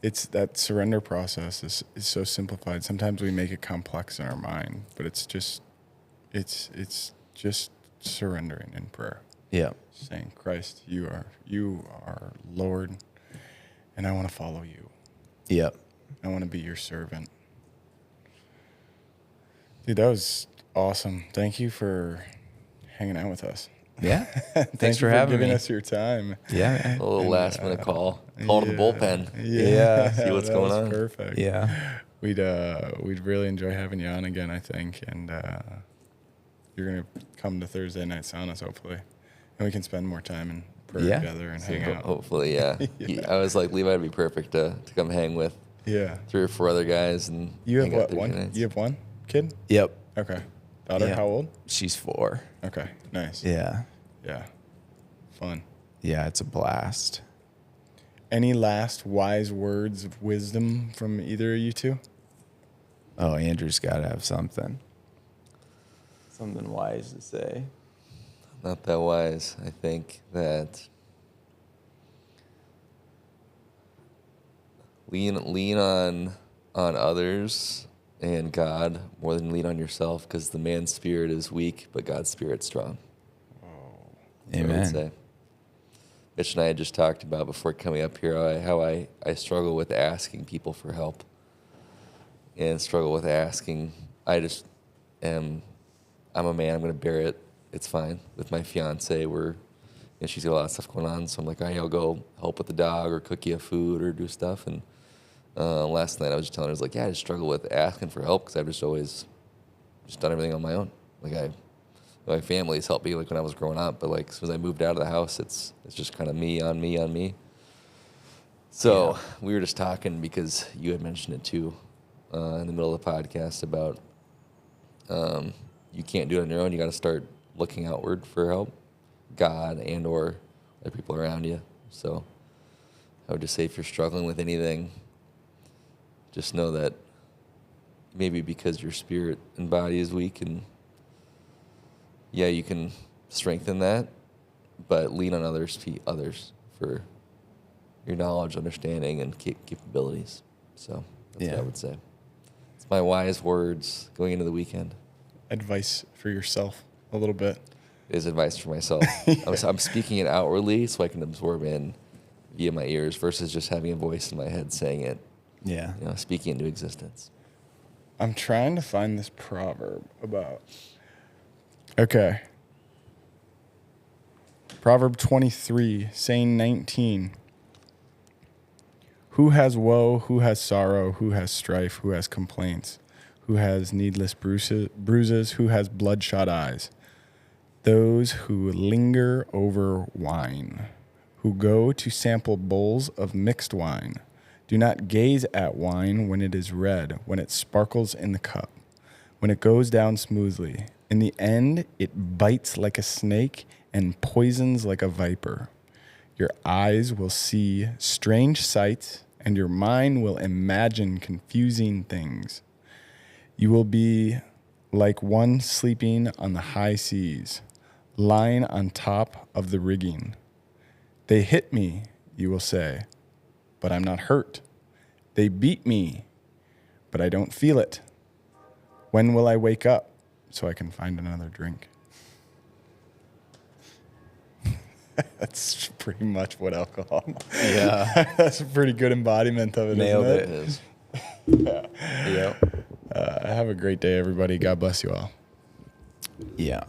it's that surrender process is so simplified. Sometimes we make it complex in our mind, but it's just surrendering in prayer. Yeah. Saying, Christ, you are Lord, and I want to follow you. Yep. I want to be your servant. Dude, that was awesome. Thank you for hanging out with us. Yeah. Thanks for having giving me. us your time. Yeah, man. A little last minute call. Calling the bullpen. Yeah. See what's that going was on. Perfect. Yeah. We'd really enjoy having you on again, I think, and you're gonna come to Thursday night saunas hopefully, and we can spend more time in prayer together and hang out. Hopefully, yeah. I was like, Levi would be perfect to come hang with Yeah. 3 or 4 other guys. And You have hang out what, Thursday one? nights. You have one kid? Yep. Okay. Daughter, Yeah. how old? She's 4. Okay, nice. Yeah. Yeah. Fun. Yeah, it's a blast. Any last wise words of wisdom from either of you two? Oh, Andrew's got to have something wise to say. Not that wise. I think that lean on others and God more than lean on yourself, because the man's spirit is weak, but God's spirit's strong. That's what I would say. Amen. Mitch and I had just talked about before coming up here how I struggle with asking people for help and struggle with asking. I'm a man, I'm going to bear it. It's fine. With my fiance, she's got a lot of stuff going on, so I'm like, all right, I'll go help with the dog or cook you a food or do stuff. And last night I was just telling her, I was like, yeah, I just struggle with asking for help because I've just always just done everything on my own. Like my family's helped me like when I was growing up, but like as soon as I moved out of the house, it's just kind of me on me. So we were just talking because you had mentioned it too in the middle of the podcast about you can't do it on your own. You got to start looking outward for help, God and or other people around you. So I would just say if you're struggling with anything, just know that maybe because your spirit and body is weak, and yeah, you can strengthen that, but lean on others for your knowledge, understanding, and capabilities. So that's what I would say. It's my wise words going into the weekend. Advice for yourself a little bit. Is advice for myself. I'm speaking it outwardly so I can absorb in via my ears versus just having a voice in my head saying it. Yeah. Speaking into existence. I'm trying to find this proverb about. Okay. Proverb 23, saying 19. Who has woe, who has sorrow, who has strife, who has complaints, who has needless bruises, who has bloodshot eyes? Those who linger over wine, who go to sample bowls of mixed wine. Do not gaze at wine when it is red, when it sparkles in the cup, when it goes down smoothly. In the end, it bites like a snake and poisons like a viper. Your eyes will see strange sights, and your mind will imagine confusing things. You will be like one sleeping on the high seas, lying on top of the rigging. They hit me, you will say, but I'm not hurt. They beat me, but I don't feel it. When will I wake up so I can find another drink? That's pretty much what alcohol. Yeah. That's a pretty good embodiment of it. Nailed isn't it. is. Yep. Have a great day, everybody. God bless you all. Yeah.